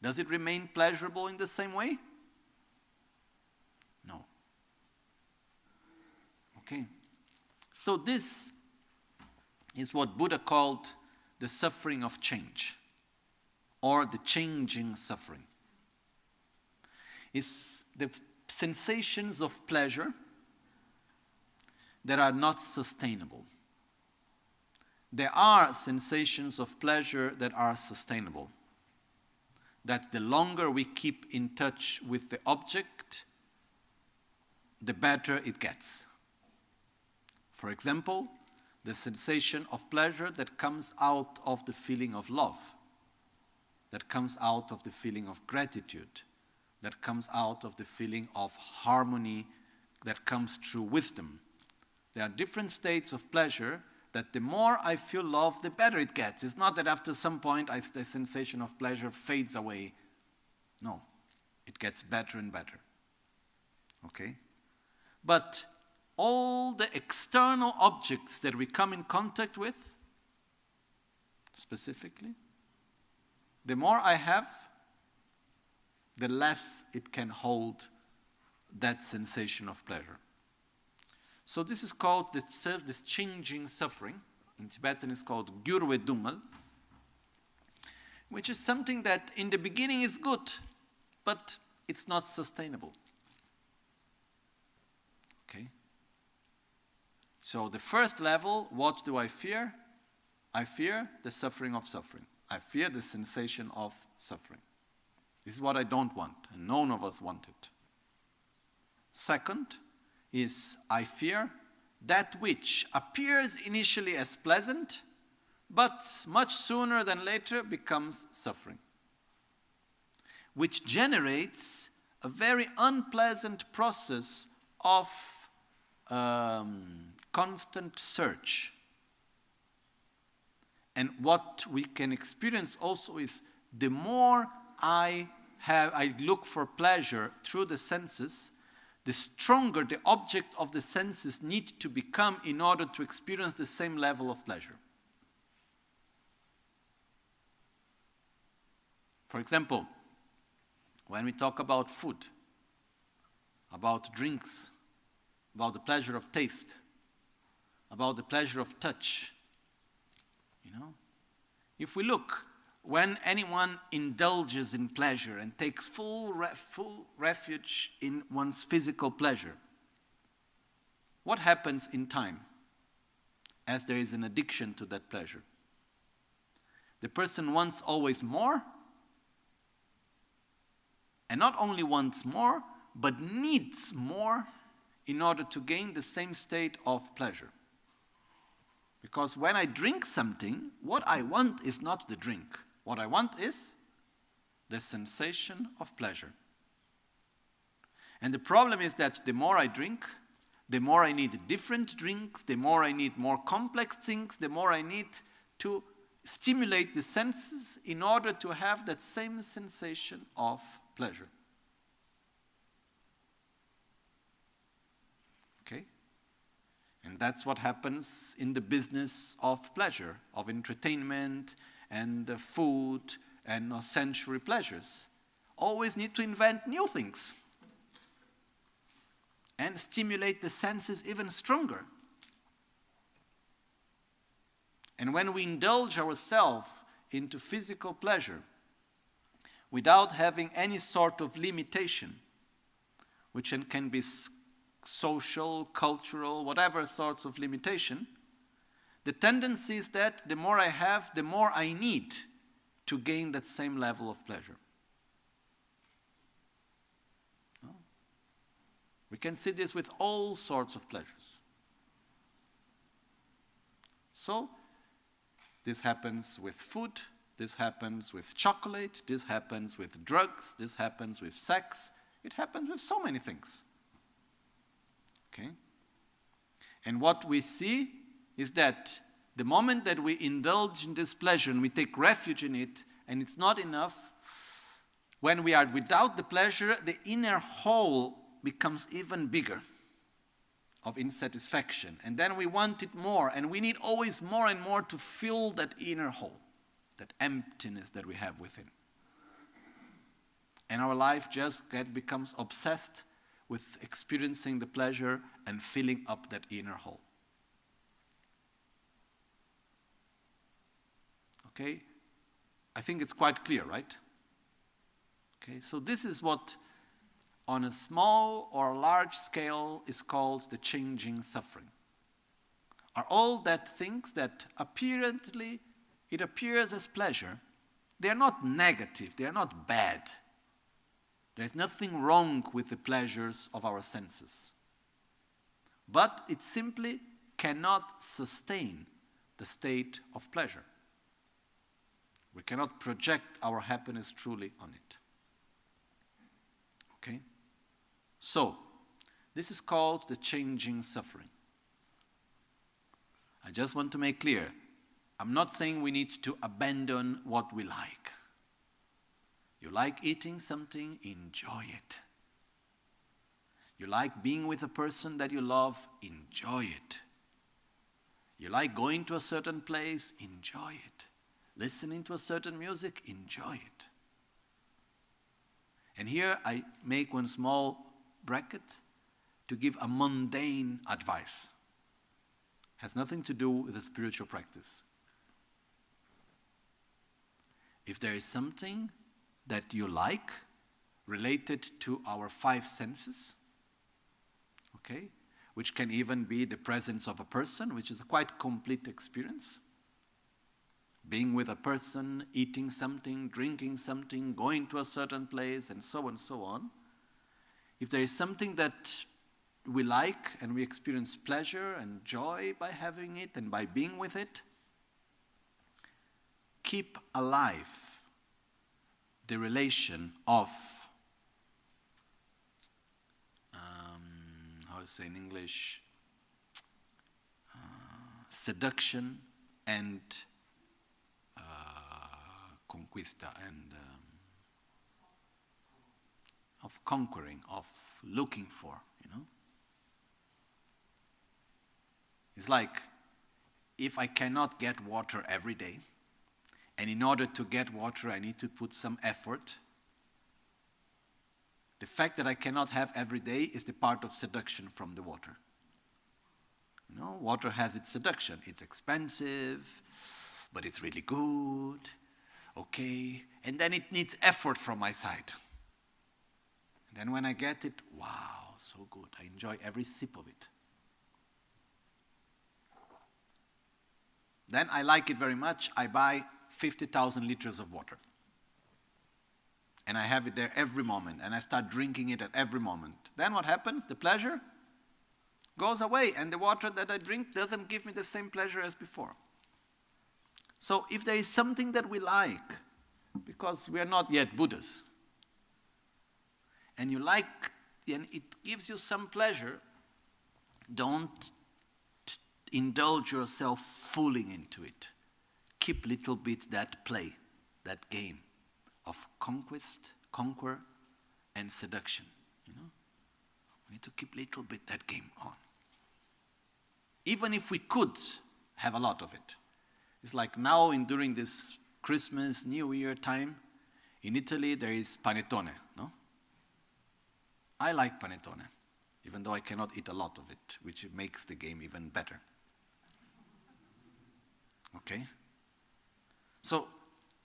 Does it remain pleasurable in the same way? No. Okay. So this is what Buddha called the suffering of change, or the changing suffering. It's the sensations of pleasure that are not sustainable. There are sensations of pleasure that are sustainable. That the longer we keep in touch with the object, the better it gets. For example, the sensation of pleasure that comes out of the feeling of love, that comes out of the feeling of gratitude, that comes out of the feeling of harmony, that comes through wisdom. There are different states of pleasure that the more I feel love, the better it gets. It's not that after some point the sensation of pleasure fades away. No, it gets better and better. Okay? But all the external objects that we come in contact with, specifically, the more I have, the less it can hold that sensation of pleasure. So this is called this changing suffering. In Tibetan it's called Gyurwe Dungal, which is something that in the beginning is good, but it's not sustainable. Okay? So the first level, what do I fear? I fear the suffering of suffering. I fear the sensation of suffering. This is what I don't want, and none of us want it. Second is I fear that which appears initially as pleasant, but much sooner than later becomes suffering, which generates a very unpleasant process of constant search. And what we can experience also is the more I look for pleasure through the senses, the stronger the object of the senses need to become in order to experience the same level of pleasure. For example, when we talk about food, about drinks, about the pleasure of taste, about the pleasure of touch, if we look, when anyone indulges in pleasure and takes full refuge in one's physical pleasure, what happens in time as there is an addiction to that pleasure? The person wants always more, and not only wants more, but needs more in order to gain the same state of pleasure. Because when I drink something, what I want is not the drink. What I want is the sensation of pleasure. And the problem is that the more I drink, the more I need different drinks, the more I need more complex things, the more I need to stimulate the senses in order to have that same sensation of pleasure. Okay? And that's what happens in the business of pleasure, of entertainment and food and sensory pleasures. Always need to invent new things and stimulate the senses even stronger. And when we indulge ourselves into physical pleasure without having any sort of limitation, which can be social, cultural, whatever sorts of limitation, the tendency is that the more I have, the more I need to gain that same level of pleasure. We We can see this with all sorts of pleasures. So, this happens with food, this happens with chocolate, this happens with drugs, this happens with sex. It happens with so many things. Okay? And what we see is that the moment that we indulge in this pleasure and we take refuge in it, and it's not enough, when we are without the pleasure, the inner hole becomes even bigger of insatisfaction. And then we want it more, and we need always more and more to fill that inner hole, that emptiness that we have within. And our life just becomes obsessed with experiencing the pleasure and filling up that inner hole. Okay? I think it's quite clear, right? Okay, so this is what on a small or large scale is called the changing suffering. Are all that things that apparently it appears as pleasure, they are not negative, they are not bad. There is nothing wrong with the pleasures of our senses. But it simply cannot sustain the state of pleasure. We cannot project our happiness truly on it. Okay? So, this is called the changing suffering. I just want to make clear, I'm not saying we need to abandon what we like. You like eating something, enjoy it. You like being with a person that you love, enjoy it. You like going to a certain place, enjoy it. Listening to a certain music, enjoy it. And here I make one small bracket to give a mundane advice. Has nothing to do with a spiritual practice. If there is something that you like related to our five senses, okay, which can even be the presence of a person, which is a quite complete experience. Being with a person, eating something, drinking something, going to a certain place, and so on. If there is something that we like and we experience pleasure and joy by having it and by being with it, keep alive the relation of, how to say in English, seduction and conquista, and of conquering, of looking for, you know. It's like if I cannot get water every day, and in order to get water I need to put some effort, the fact that I cannot have every day is the part of seduction from the water. You know, water has its seduction. It's expensive, but it's really good. Okay, and then it needs effort from my side. And then when I get it, wow, so good. I enjoy every sip of it. Then I like it very much. I buy 50,000 liters of water. And I have it there every moment. And I start drinking it at every moment. Then what happens? The pleasure goes away. And the water that I drink doesn't give me the same pleasure as before. So if there is something that we like, because we are not yet Buddhas, and you like, and it gives you some pleasure, don't indulge yourself fully into it. Keep little bit that play, that game of conquest, conquer, and seduction. You know, we need to keep little bit that game on. Even if we could have a lot of it. It's like now during this Christmas, New Year time, in Italy there is panettone, no? I like panettone, even though I cannot eat a lot of it, which makes the game even better. Okay? So,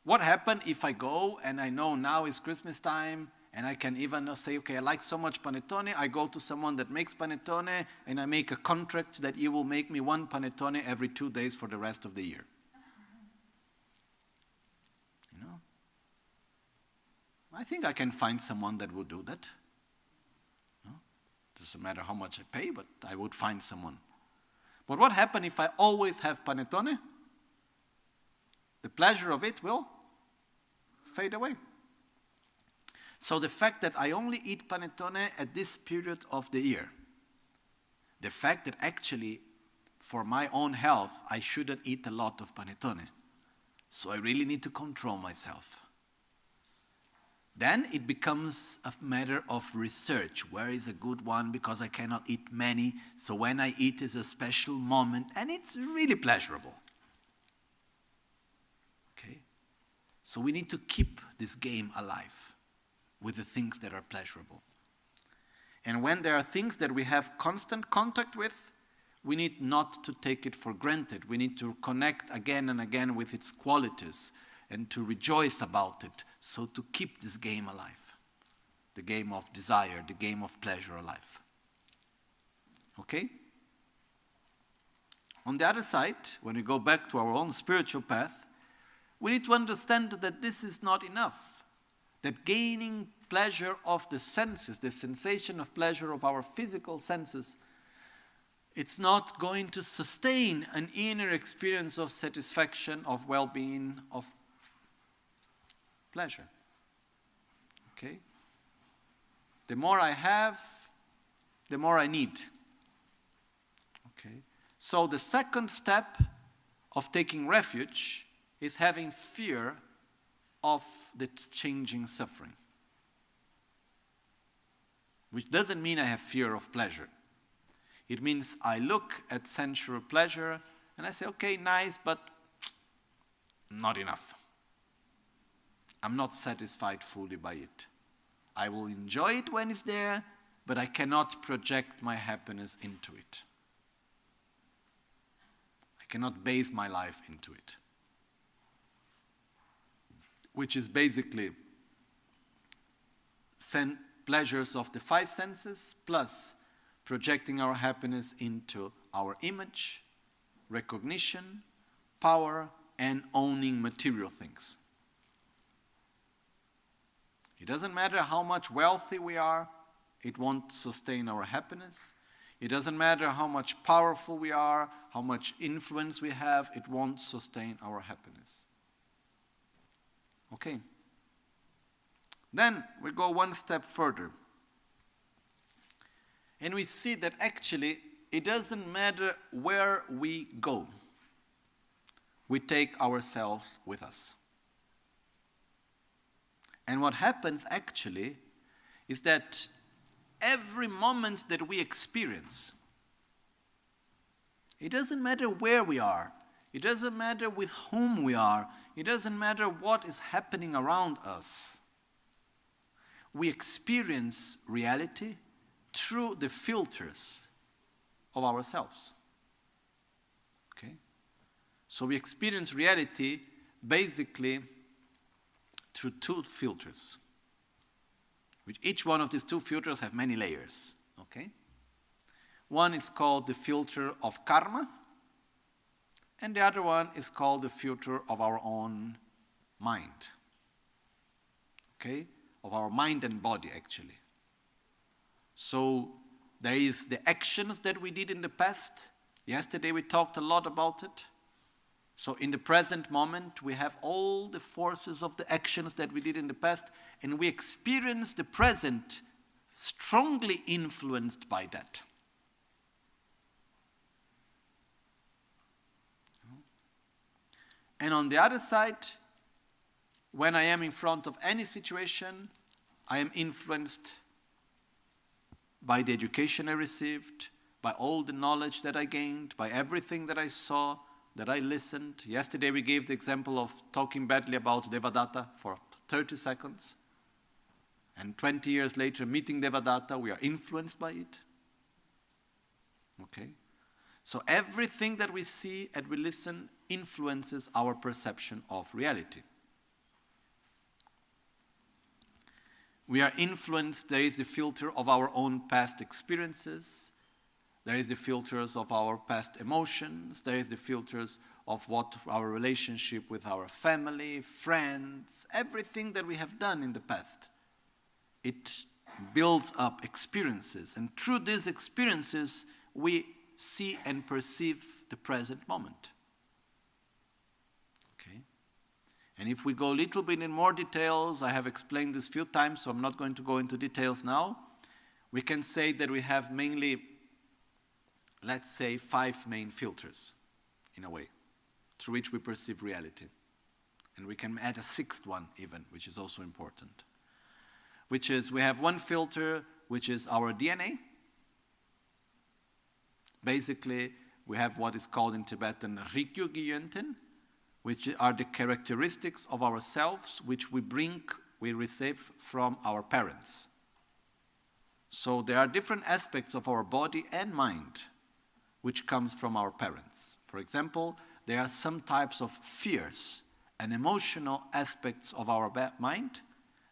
what happens if I go and I know now is Christmas time and I can even say, okay, I like so much panettone, I go to someone that makes panettone and I make a contract that you will make me one panettone every 2 days for the rest of the year. You know? I think I can find someone that will do that. No? Doesn't matter how much I pay, but I would find someone. But what happens if I always have panettone? The pleasure of it will fade away. So the fact that I only eat panettone at this period of the year, the fact that actually for my own health I shouldn't eat a lot of panettone, so I really need to control myself. Then it becomes a matter of research. Where is a good one? Because I cannot eat many, so when I eat is a special moment, and it's really pleasurable. Okay? So we need to keep this game alive with the things that are pleasurable. And when there are things that we have constant contact with, we need not to take it for granted. We need to connect again and again with its qualities and to rejoice about it, so to keep this game alive, the game of desire, the game of pleasure alive. Okay? On the other side, when we go back to our own spiritual path, we need to understand that this is not enough, that gaining pleasure of the senses, the sensation of pleasure of our physical senses, it's not going to sustain an inner experience of satisfaction, of well-being, of pleasure. Okay? The more I have, the more I need. Okay? So the second step of taking refuge is having fear of the changing suffering. Which doesn't mean I have fear of pleasure. It means I look at sensual pleasure and I say, okay, nice, but not enough. I'm not satisfied fully by it. I will enjoy it when it's there, but I cannot project my happiness into it. I cannot base my life into it. Which is basically pleasures of the five senses plus projecting our happiness into our image, recognition, power, and owning material things. It doesn't matter how much wealthy we are, it won't sustain our happiness. It doesn't matter how much powerful we are, how much influence we have, it won't sustain our happiness. Okay. Then we go one step further. And we see that actually it doesn't matter where we go. We take ourselves with us. And what happens actually is that every moment that we experience, it doesn't matter where we are, it doesn't matter with whom we are, it doesn't matter what is happening around us. We experience reality through the filters of ourselves. Okay? So we experience reality basically through two filters, which each one of these two filters have many layers. Okay? One is called the filter of karma, and the other one is called the filter of our own mind. Okay? Of our mind and body, actually. So there is the actions that we did in the past. Yesterday we talked a lot about it. So in the present moment, we have all the forces of the actions that we did in the past, and we experience the present strongly influenced by that. And on the other side, when I am in front of any situation, I am influenced by the education I received, by all the knowledge that I gained, by everything that I saw, that I listened. Yesterday we gave the example of talking badly about Devadatta for 30 seconds. And 20 years later, meeting Devadatta, we are influenced by it. Okay? So everything that we see and we listen influences our perception of reality. We are influenced, there is the filter of our own past experiences, there is the filters of our past emotions, there is the filters of what our relationship with our family, friends, everything that we have done in the past. It builds up experiences. And through these experiences, we see and perceive the present moment. Okay? And if we go a little bit in more details, I have explained this a few times, so I'm not going to go into details now. We can say that we have mainly, let's say, 5 main filters, in a way, through which we perceive reality. And we can add a 6th one even, which is also important. Which is, we have one filter, which is our DNA. Basically, we have what is called in Tibetan Rikyu Gyönten, which are the characteristics of ourselves, which we receive from our parents. So there are different aspects of our body and mind, which comes from our parents. For example, there are some types of fears and emotional aspects of our mind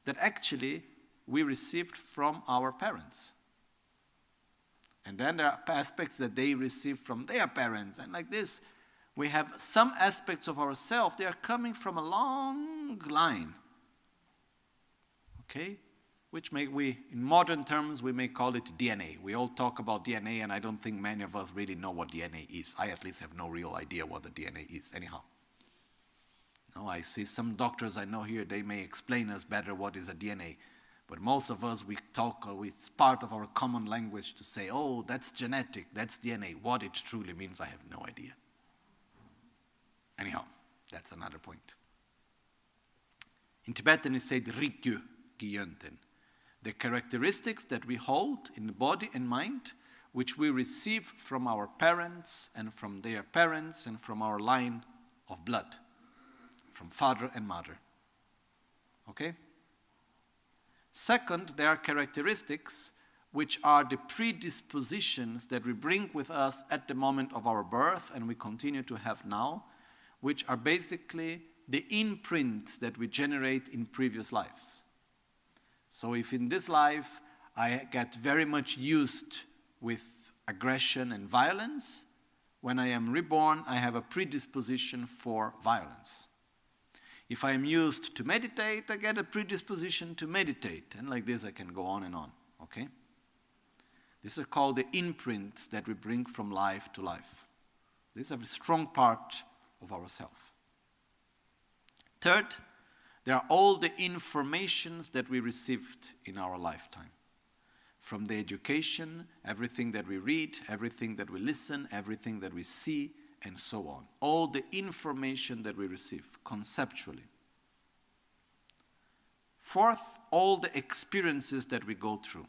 that actually we received from our parents. And then there are aspects that they received from their parents. And like this, we have some aspects of ourselves, they are coming from a long line. Okay? Which in modern terms, we may call it DNA. We all talk about DNA, and I don't think many of us really know what DNA is. I at least have no real idea what the DNA is, anyhow. No, I see some doctors I know here, they may explain us better what is a DNA. But most of us, it's part of our common language to say, oh, that's genetic, that's DNA. What it truly means, I have no idea. Anyhow, that's another point. In Tibetan, it said Rikyu Gyönten. The characteristics that we hold in the body and mind, which we receive from our parents and from their parents and from our line of blood, from father and mother. Okay? Second, there are characteristics which are the predispositions that we bring with us at the moment of our birth and we continue to have now, which are basically the imprints that we generate in previous lives. So if in this life I get very much used with aggression and violence, when I am reborn, I have a predisposition for violence. If I am used to meditate, I get a predisposition to meditate. And like this, I can go on and on, okay? These are called the imprints that we bring from life to life. These are a strong part of ourself. Third, there are all the informations that we received in our lifetime. From the education, everything that we read, everything that we listen, everything that we see, and so on. All the information that we receive conceptually. Fourth, all the experiences that we go through.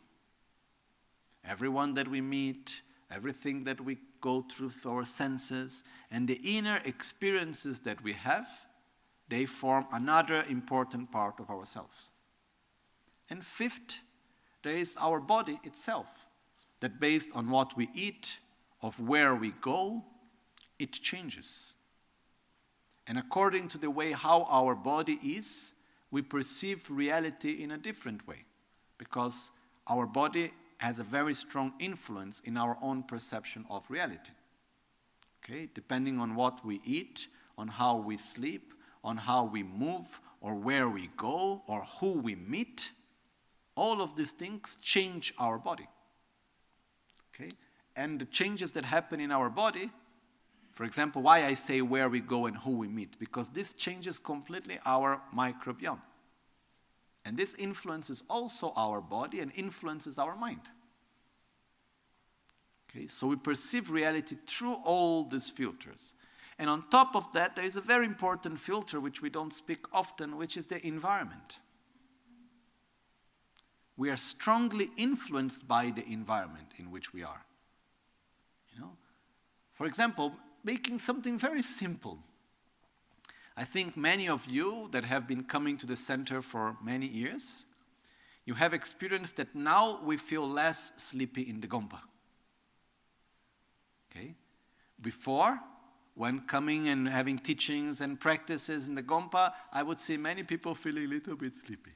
Everyone that we meet, everything that we go through our senses, and the inner experiences that we have, they form another important part of ourselves. And fifth, there is our body itself, that based on what we eat, of where we go, it changes. And according to the way how our body is, we perceive reality in a different way. Because our body has a very strong influence in our own perception of reality. Okay? Depending on what we eat, on how we sleep, on how we move, or where we go, or who we meet, all of these things change our body. Okay? And the changes that happen in our body, for example, why I say where we go and who we meet, because this changes completely our microbiome. And this influences also our body and influences our mind. Okay, so we perceive reality through all these filters. And on top of that, there is a very important filter which we don't speak often, which is the environment. We are strongly influenced by the environment in which we are. You know, for example, making something very simple. I think many of you that have been coming to the center for many years, you have experienced that now we feel less sleepy in the Gompa. Okay? Before, when coming and having teachings and practices in the Gompa, I would see many people feeling a little bit sleepy.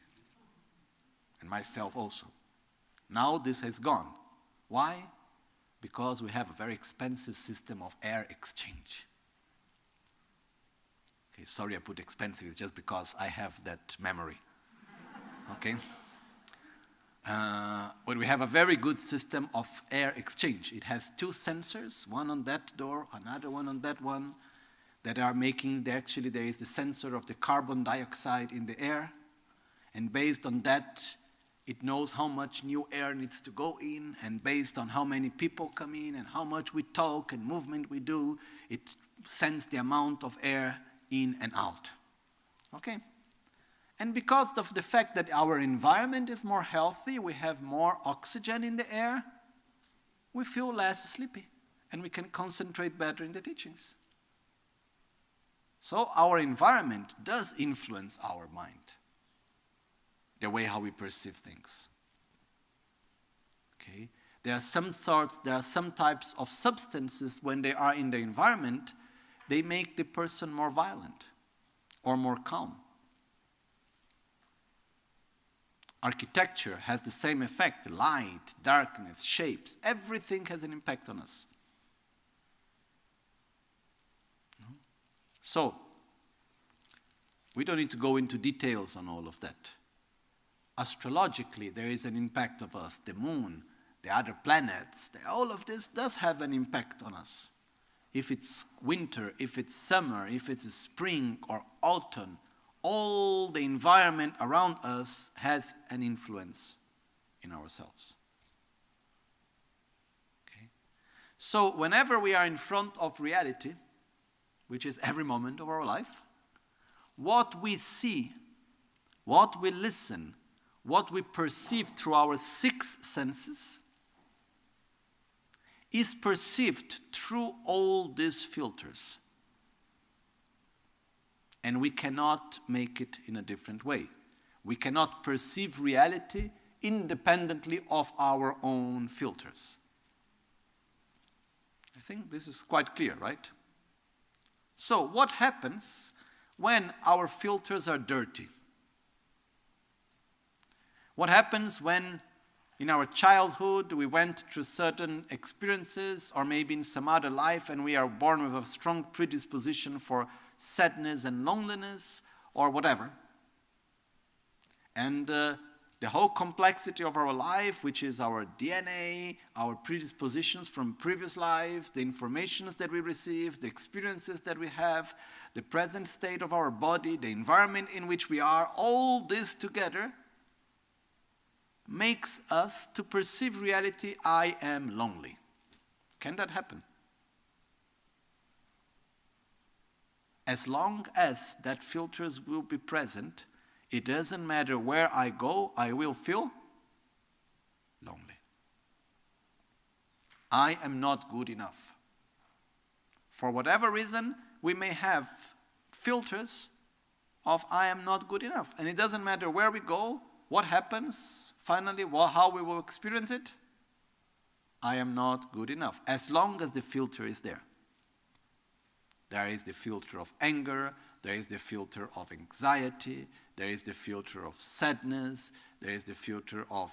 And myself also. Now this has gone. Why? Because we have a very expensive system of air exchange. Okay, sorry I put expensive, it's just because I have that memory. Okay? But we have a very good system of air exchange. It has two sensors, one on that door, another one on that one, that are making, actually there is the sensor of the carbon dioxide in the air, and based on that, it knows how much new air needs to go in, and based on how many people come in, and how much we talk and movement we do, it sends the amount of air in and out. Okay? And because of the fact that our environment is more healthy, we have more oxygen in the air, we feel less sleepy, and we can concentrate better in the teachings. So our environment does influence our mind, the way how we perceive things. Okay? There are some types of substances, when they are in the environment, they make the person more violent or more calm. Architecture has the same effect. Light, darkness, shapes, everything has an impact on us. So, we don't need to go into details on all of that. Astrologically, there is an impact of us. The moon, the other planets, all of this does have an impact on us. If it's winter, if it's summer, if it's spring or autumn, all the environment around us has an influence in ourselves. Okay? So whenever we are in front of reality, which is every moment of our life, what we see, what we listen, what we perceive through our 6 senses is perceived through all these filters. And we cannot make it in a different way. We cannot perceive reality independently of our own filters. I think this is quite clear, right? So what happens when our filters are dirty? What happens when in our childhood we went through certain experiences, or maybe in some other life, and we are born with a strong predisposition for sadness and loneliness, or whatever. And the whole complexity of our life, which is our DNA, our predispositions from previous lives, the informations that we receive, the experiences that we have, the present state of our body, the environment in which we are, all this together makes us to perceive reality, I am lonely. Can that happen? As long as that filters will be present, it doesn't matter where I go, I will feel lonely. I am not good enough. For whatever reason, we may have filters of I am not good enough. And it doesn't matter where we go, what happens, finally, how we will experience it. I am not good enough, as long as the filter is there. There is the filter of anger, there is the filter of anxiety, there is the filter of sadness, there is the filter of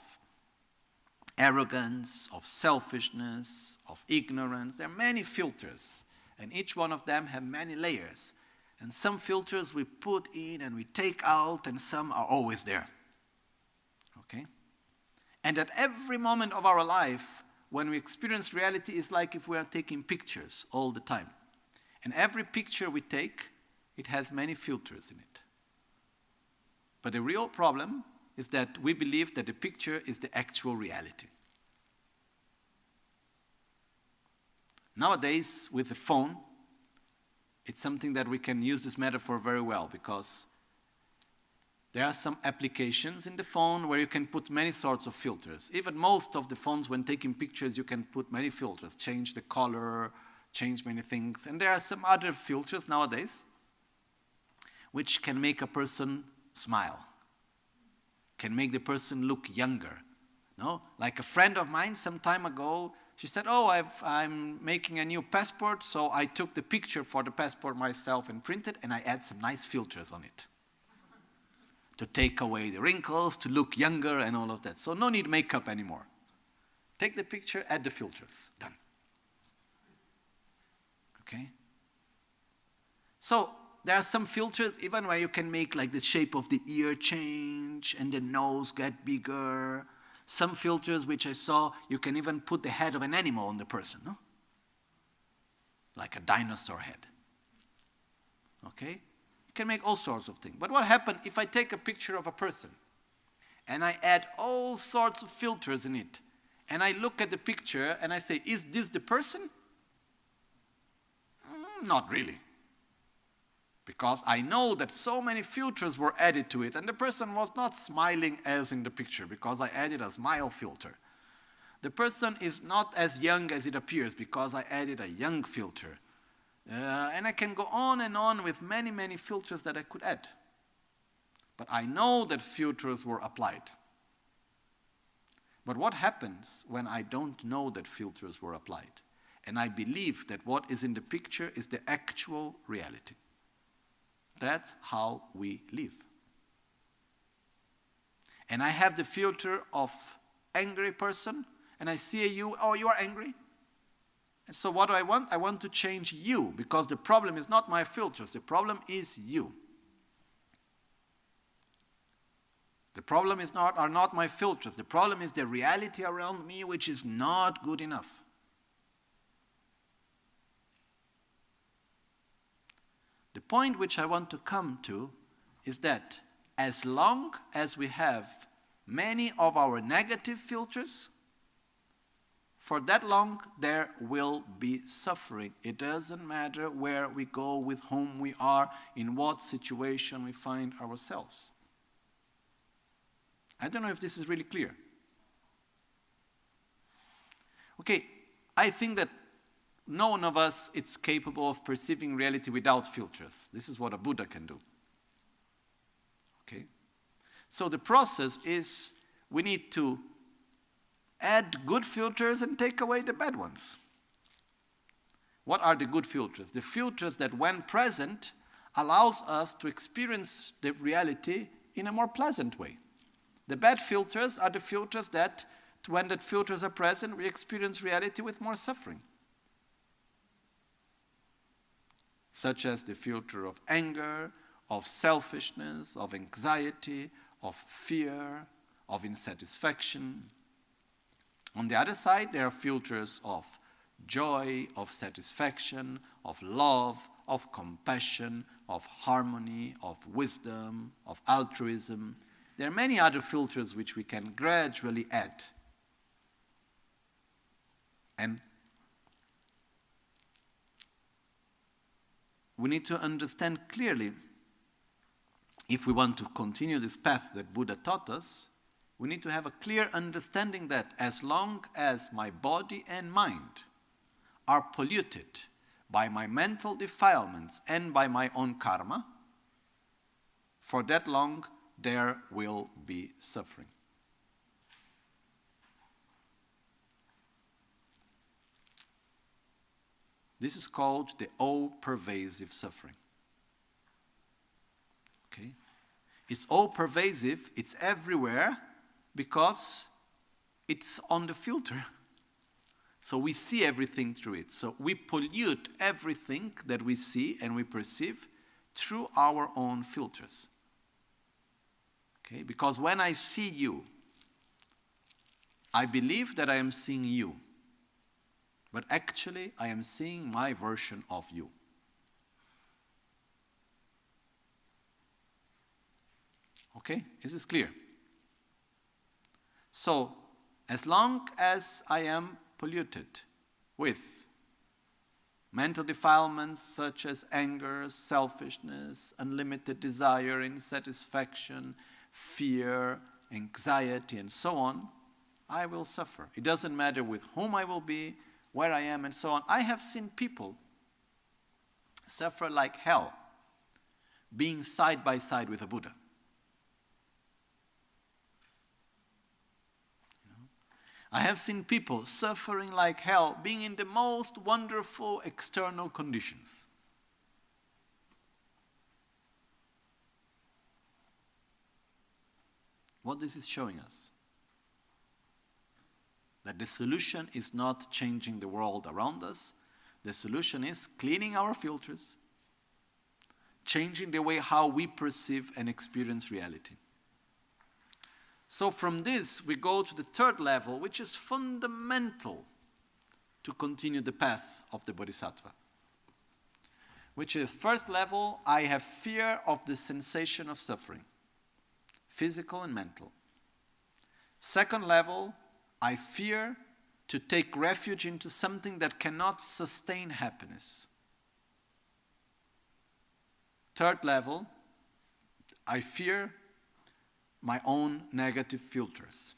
arrogance, of selfishness, of ignorance. There are many filters, and each one of them have many layers. And some filters we put in and we take out, and some are always there. Okay? And at every moment of our life, when we experience reality, it's like if we are taking pictures all the time. And every picture we take, it has many filters in it. But the real problem is that we believe that the picture is the actual reality. Nowadays, with the phone, it's something that we can use this metaphor very well, because there are some applications in the phone where you can put many sorts of filters. Even most of the phones, when taking pictures, you can put many filters, change the color, change many things. And there are some other filters nowadays which can make a person smile, can make the person look younger. No? Like a friend of mine some time ago, she said, I'm making a new passport, so I took the picture for the passport myself and printed, and I add some nice filters on it to take away the wrinkles, to look younger and all of that. So no need makeup anymore. Take the picture, add the filters, done. Okay? So there are some filters even where you can make like the shape of the ear change and the nose get bigger, Some filters which I saw, you can even put the head of an animal on the person, no? Like a dinosaur head. Okay? You can make all sorts of things. But what happens if I take a picture of a person and I add all sorts of filters in it, and I look at the picture and I say, is this the person? Not really. Because I know that so many filters were added to it, and the person was not smiling as in the picture because I added a smile filter. The person is not as young as it appears because I added a young filter. And I can go on with many, many filters that I could add. But I know that filters were applied. But what happens when I don't know that filters were applied? And I believe that what is in the picture is the actual reality. That's how we live. And I have the filter of angry person, and I see you, oh, you are angry? And so what do I want? I want to change you, because the problem is not my filters, the problem is you. The problem are not my filters, the problem is the reality around me which is not good enough. The point which I want to come to is that as long as we have many of our negative filters, for that long there will be suffering. It doesn't matter where we go, with whom we are, in what situation we find ourselves. I don't know if this is really clear. Okay, I think that no one of us is capable of perceiving reality without filters. This is what a Buddha can do. Okay? So the process is we need to add good filters and take away the bad ones. What are the good filters? The filters that when present allows us to experience the reality in a more pleasant way. The bad filters are the filters that when the filters are present, we experience reality with more suffering. Such as the filter of anger, of selfishness, of anxiety, of fear, of insatisfaction. On the other side, there are filters of joy, of satisfaction, of love, of compassion, of harmony, of wisdom, of altruism. There are many other filters which we can gradually add. And we need to understand clearly, if we want to continue this path that Buddha taught us, we need to have a clear understanding that as long as my body and mind are polluted by my mental defilements and by my own karma, for that long there will be suffering. This is called the all-pervasive suffering. Okay? It's all-pervasive, it's everywhere, because it's on the filter. So we see everything through it. So we pollute everything that we see and we perceive through our own filters. Okay? Because when I see you, I believe that I am seeing you. But actually, I am seeing my version of you. Okay? Is this clear? So, as long as I am polluted with mental defilements such as anger, selfishness, unlimited desire, insatisfaction, fear, anxiety, and so on, I will suffer. It doesn't matter with whom I will be, where I am, and so on. I have seen people suffer like hell being side by side with a Buddha. I have seen people suffering like hell being in the most wonderful external conditions. What this is showing us? That the solution is not changing the world around us. The solution is cleaning our filters, changing the way how we perceive and experience reality. So from this, we go to the third level, which is fundamental to continue the path of the bodhisattva. Which is, first level, I have fear of the sensation of suffering, physical and mental. Second level, I fear to take refuge into something that cannot sustain happiness. Third level, I fear my own negative filters.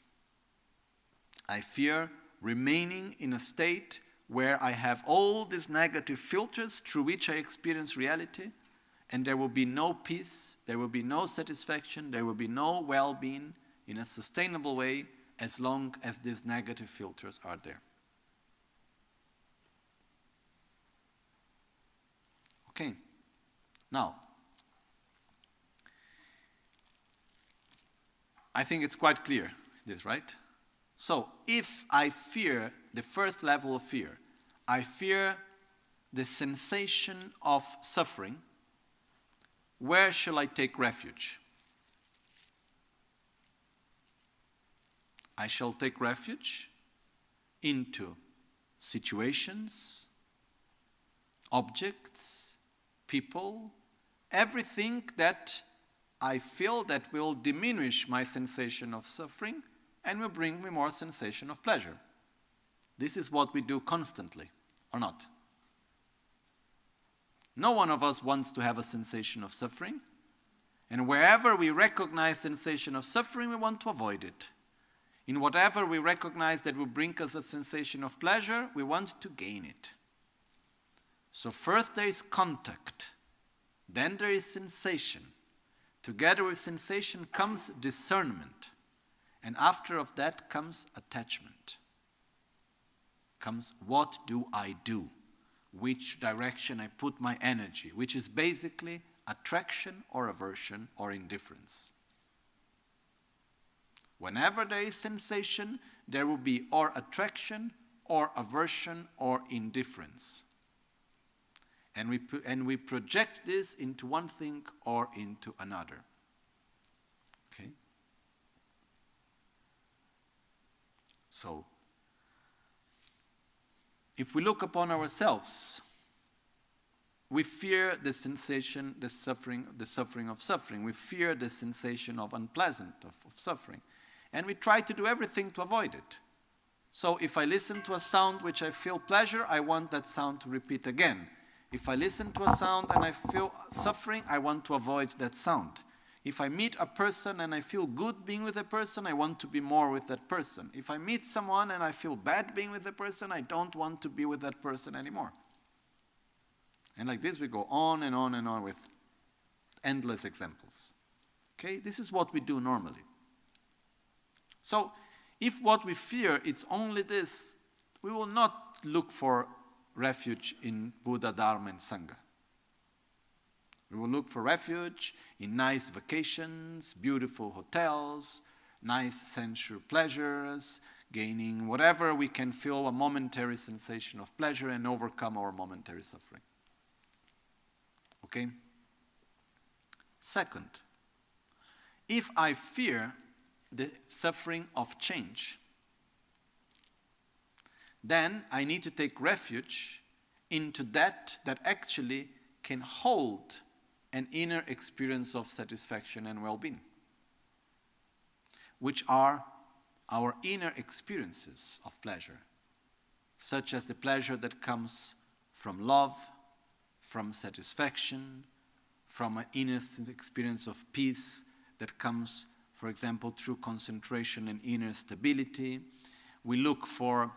I fear remaining in a state where I have all these negative filters through which I experience reality, and there will be no peace, there will be no satisfaction, there will be no well-being in a sustainable way as long as these negative filters are there. Okay, now, I think it's quite clear, this, right? So, if I fear the first level of fear, I fear the sensation of suffering, where shall I take refuge? I shall take refuge into situations, objects, people, everything that I feel that will diminish my sensation of suffering and will bring me more sensation of pleasure. This is what we do constantly, or not? No one of us wants to have a sensation of suffering, and wherever we recognize sensation of suffering, we want to avoid it. In whatever we recognize that will bring us a sensation of pleasure, we want to gain it. So first there is contact, then there is sensation. Together with sensation comes discernment. And after of that comes attachment. Comes what do I do? Which direction I put my energy, which is basically attraction or aversion or indifference. Whenever there is sensation, there will be or attraction or aversion or indifference. And we project this into one thing or into another. Okay? So, if we look upon ourselves, we fear the sensation, the suffering of suffering. We fear the sensation of unpleasant, of suffering. And we try to do everything to avoid it. So if I listen to a sound which I feel pleasure, I want that sound to repeat again. If I listen to a sound and I feel suffering, I want to avoid that sound. If I meet a person and I feel good being with a person, I want to be more with that person. If I meet someone and I feel bad being with a person, I don't want to be with that person anymore. And like this we go on and on and on with endless examples. Okay, this is what we do normally. So, if what we fear is only this, we will not look for refuge in Buddha, Dharma, and Sangha. We will look for refuge in nice vacations, beautiful hotels, nice sensual pleasures, gaining whatever we can feel a momentary sensation of pleasure and overcome our momentary suffering. Okay? Second, if I fear the suffering of change, then I need to take refuge into that actually can hold an inner experience of satisfaction and well-being, which are our inner experiences of pleasure, such as the pleasure that comes from love, from satisfaction, from an inner experience of peace that comes, for example, through concentration and inner stability. We look for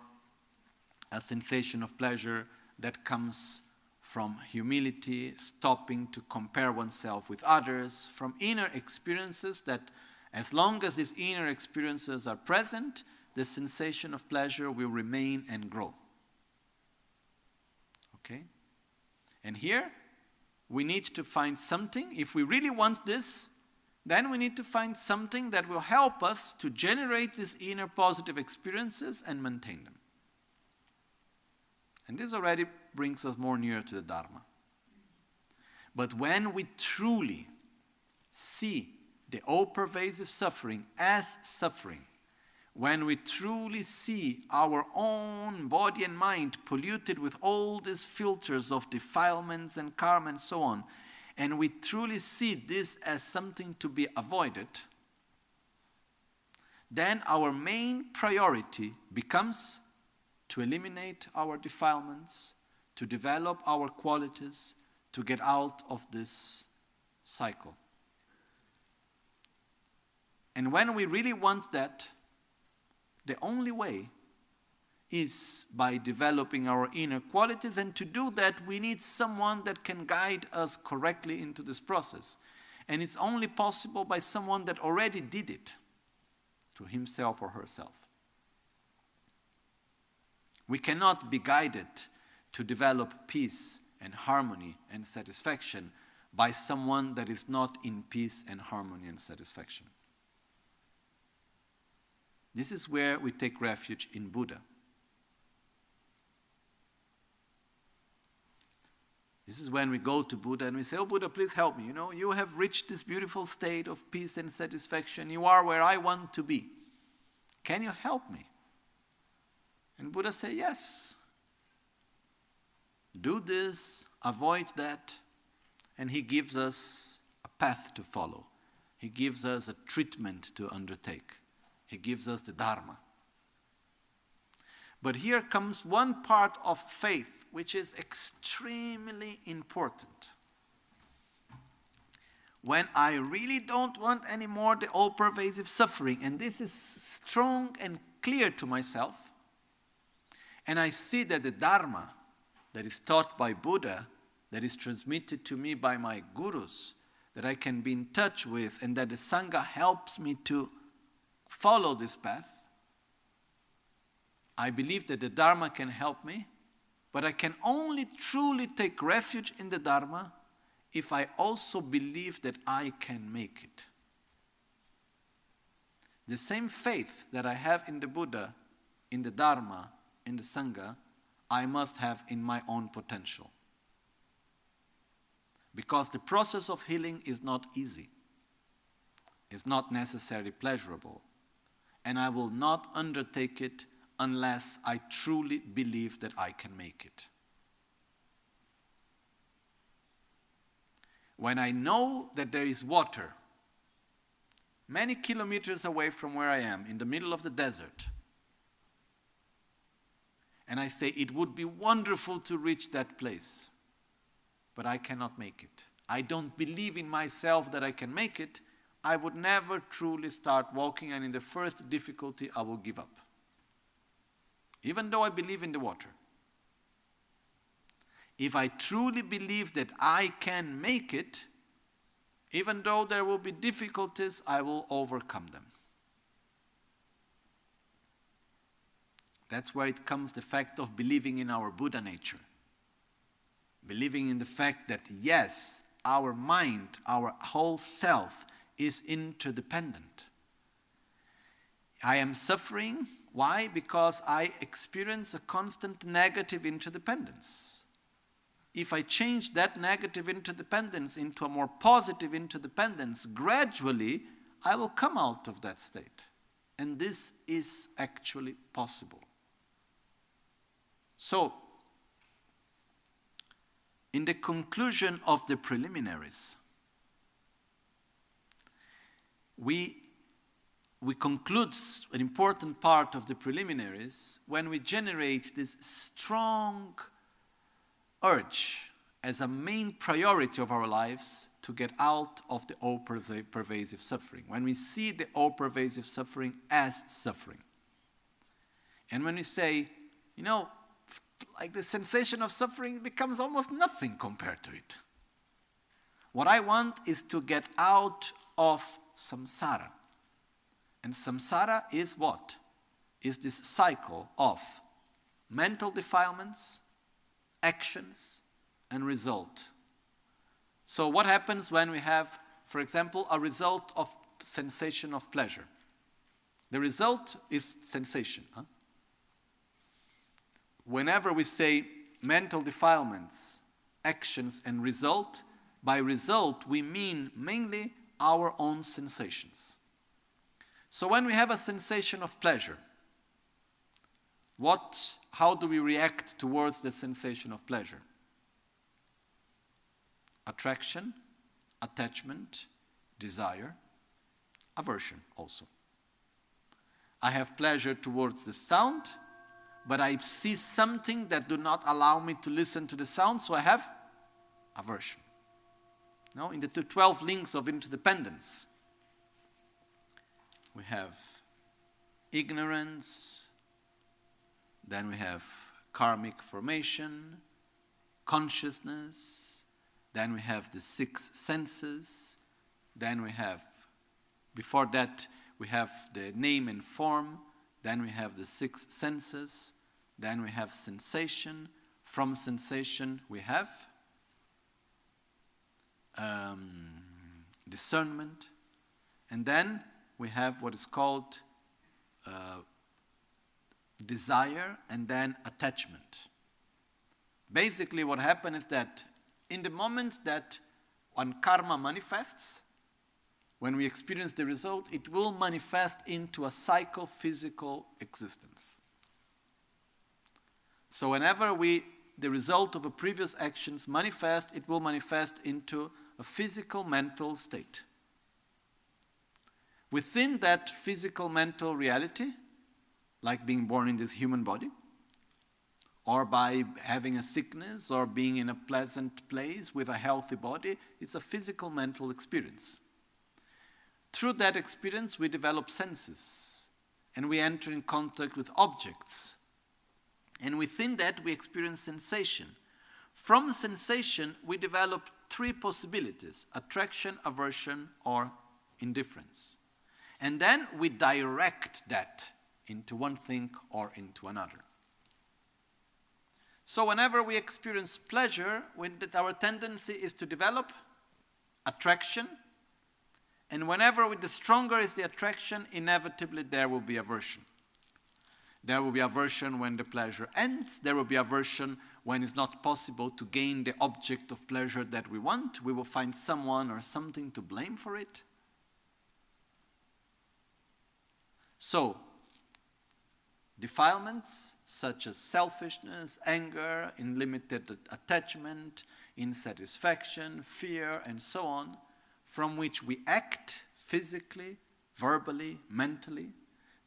a sensation of pleasure that comes from humility, stopping to compare oneself with others, from inner experiences that, as long as these inner experiences are present, the sensation of pleasure will remain and grow. Okay? And here, we need to find something. If we really want this, then we need to find something that will help us to generate these inner positive experiences and maintain them. And this already brings us more near to the Dharma. But when we truly see the all-pervasive suffering as suffering, when we truly see our own body and mind polluted with all these filters of defilements and karma and so on, and we truly see this as something to be avoided, then our main priority becomes to eliminate our defilements, to develop our qualities, to get out of this cycle. And when we really want that, the only way is by developing our inner qualities, and to do that we need someone that can guide us correctly into this process. And it's only possible by someone that already did it to himself or herself. We cannot be guided to develop peace and harmony and satisfaction by someone that is not in peace and harmony and satisfaction. This is where we take refuge in Buddha. This is when we go to Buddha and we say, "Oh Buddha, please help me. You have reached this beautiful state of peace and satisfaction. You are where I want to be. Can you help me?" And Buddha says, "Yes. Do this, avoid that." And he gives us a path to follow. He gives us a treatment to undertake. He gives us the Dharma. But here comes one part of faith which is extremely important. When I really don't want anymore the all-pervasive suffering, and this is strong and clear to myself, and I see that the Dharma that is taught by Buddha, that is transmitted to me by my gurus, that I can be in touch with, and that the Sangha helps me to follow this path, I believe that the Dharma can help me, but I can only truly take refuge in the Dharma if I also believe that I can make it. The same faith that I have in the Buddha, in the Dharma, in the Sangha, I must have in my own potential. Because the process of healing is not easy. It's not necessarily pleasurable. And I will not undertake it unless I truly believe that I can make it. When I know that there is water many kilometers away from where I am, in the middle of the desert, and I say it would be wonderful to reach that place, but I cannot make it. I don't believe in myself that I can make it. I would never truly start walking, and in the first difficulty I will give up. Even though I believe in the water. If I truly believe that I can make it, even though there will be difficulties, I will overcome them. That's where it comes the fact of believing in our Buddha nature. Believing in the fact that yes, our mind, our whole self is interdependent. I am suffering. Why? Because I experience a constant negative interdependence. If I change that negative interdependence into a more positive interdependence, gradually I will come out of that state. And this is actually possible. So, in the conclusion of the preliminaries, we conclude an important part of the preliminaries when we generate this strong urge as a main priority of our lives to get out of the all-pervasive suffering. When we see the all-pervasive suffering as suffering. And when we say, like the sensation of suffering becomes almost nothing compared to it. What I want is to get out of samsara. And samsara is what? Is this cycle of mental defilements, actions, and result. So what happens when we have, for example, a result of sensation of pleasure? The result is sensation. Whenever we say mental defilements, actions, and result, by result we mean mainly our own sensations. So when we have a sensation of pleasure, how do we react towards the sensation of pleasure? Attraction, attachment, desire, aversion also. I have pleasure towards the sound, but I see something that do not allow me to listen to the sound, so I have aversion. Now, in the 12 links of interdependence, we have ignorance, then we have karmic formation, consciousness, then we have the 6 senses, then we have, before that, we have the name and form, then we have the 6 senses, then we have sensation, from sensation we have discernment, and then we have what is called desire and then attachment. Basically what happens is that in the moment that one karma manifests, when we experience the result, it will manifest into a psycho-physical existence. So whenever the result of a previous actions manifest, it will manifest into a physical mental state. Within that physical mental reality, like being born in this human body, or by having a sickness, or being in a pleasant place with a healthy body, it's a physical mental experience. Through that experience, we develop senses, and we enter in contact with objects. And within that, we experience sensation. From sensation, we develop 3 possibilities: attraction, aversion, or indifference. And then we direct that into one thing or into another. So whenever we experience pleasure, our tendency is to develop attraction. And whenever the stronger is the attraction, inevitably there will be aversion. There will be aversion when the pleasure ends. There will be aversion when it's not possible to gain the object of pleasure that we want. We will find someone or something to blame for it. So, defilements such as selfishness, anger, unlimited attachment, insatisfaction, fear, and so on, from which we act physically, verbally, mentally.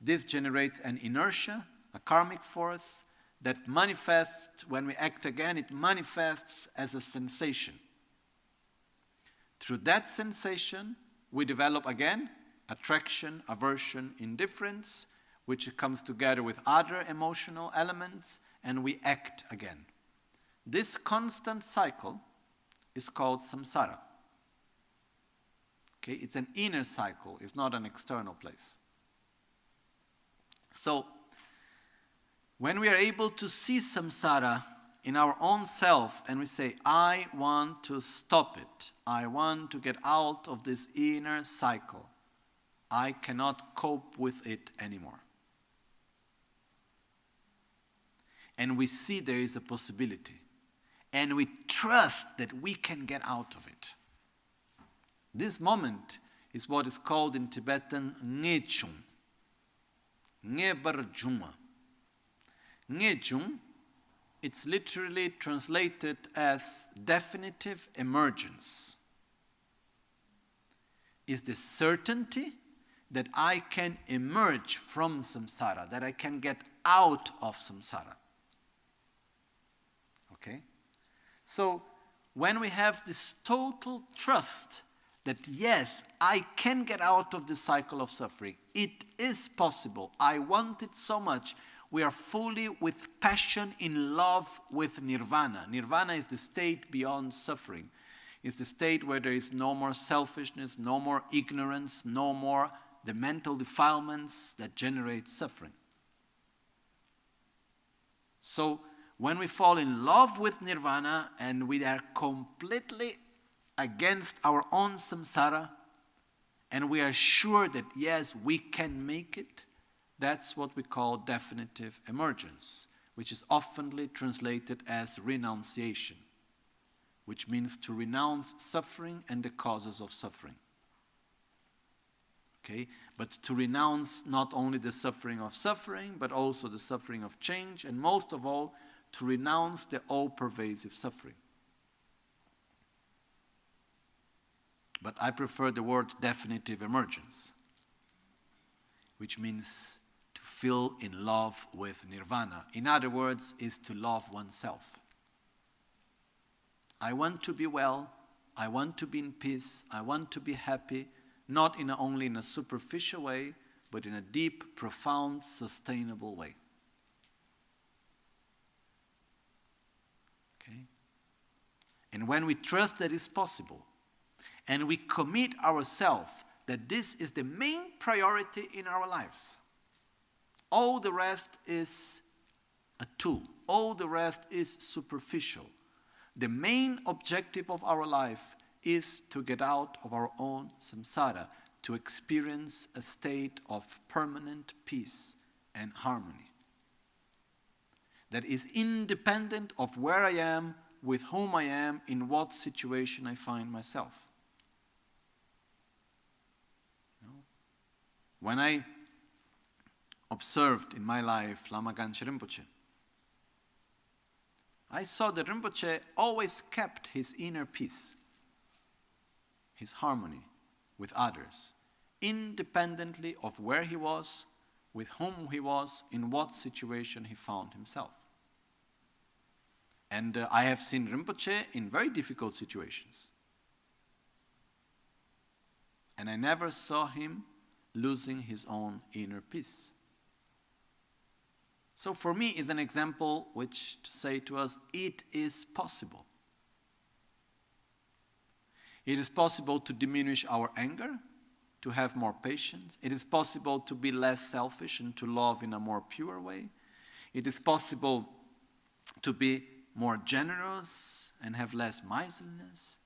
This generates an inertia, a karmic force that manifests, when we act again, it manifests as a sensation. Through that sensation, we develop again attraction, aversion, indifference, which comes together with other emotional elements, and we act again. This constant cycle is called samsara. Okay, it's an inner cycle, it's not an external place. So, when we are able to see samsara in our own self and we say, I want to stop it, I want to get out of this inner cycle, I cannot cope with it anymore. And we see there is a possibility, and we trust that we can get out of it. This moment is what is called in Tibetan Ngechung. Ngebarjuma. Ngechung, it's literally translated as definitive emergence. Is the certainty that I can emerge from samsara, that I can get out of samsara. Okay? So, when we have this total trust that yes, I can get out of the cycle of suffering. It is possible. I want it so much. We are fully with passion in love with nirvana. Nirvana is the state beyond suffering. It's the state where there is no more selfishness, no more ignorance, no more the mental defilements that generate suffering. So, when we fall in love with nirvana and we are completely against our own samsara, and we are sure that yes, we can make it, that's what we call definitive emergence, which is oftenly translated as renunciation, which means to renounce suffering and the causes of suffering. Okay? But to renounce not only the suffering of suffering, but also the suffering of change, and most of all, to renounce the all-pervasive suffering. But I prefer the word definitive emergence, which means to feel in love with nirvana. In other words, is to love oneself. I want to be well, I want to be in peace, I want to be happy, not only in a superficial way, but in a deep, profound, sustainable way. Okay? And when we trust that it's possible, and we commit ourselves that this is the main priority in our lives, all the rest is a tool. All the rest is superficial. The main objective of our life is to get out of our own samsara, to experience a state of permanent peace and harmony that is independent of where I am, with whom I am, in what situation I find myself. When I observed in my life Lama Michel Rinpoche, I saw that Rinpoche always kept his inner peace, his harmony with others, independently of where he was, with whom he was, in what situation he found himself. And I have seen Rinpoche in very difficult situations. And I never saw him losing his own inner peace. So for me, it's an example which to say to us, it is possible. It is possible to diminish our anger, to have more patience. It is possible to be less selfish and to love in a more pure way. It is possible to be more generous and have less miserliness.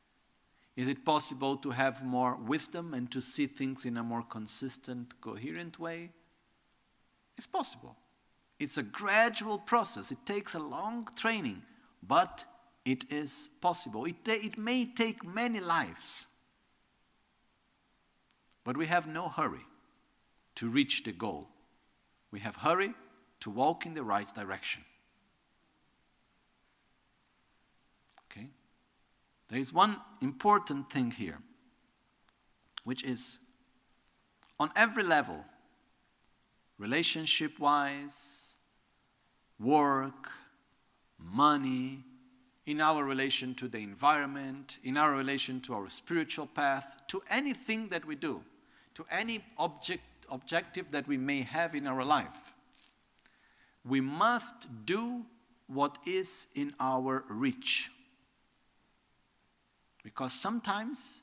Is it possible to have more wisdom and to see things in a more consistent, coherent way? It's possible. It's a gradual process. It takes a long training, but it is possible. It may take many lives, but we have no hurry to reach the goal. We have hurry to walk in the right direction. Okay? There is one important thing here, which is on every level, relationship-wise, work, money, in our relation to the environment, in our relation to our spiritual path, to anything that we do, to any objective that we may have in our life, we must do what is in our reach. Because sometimes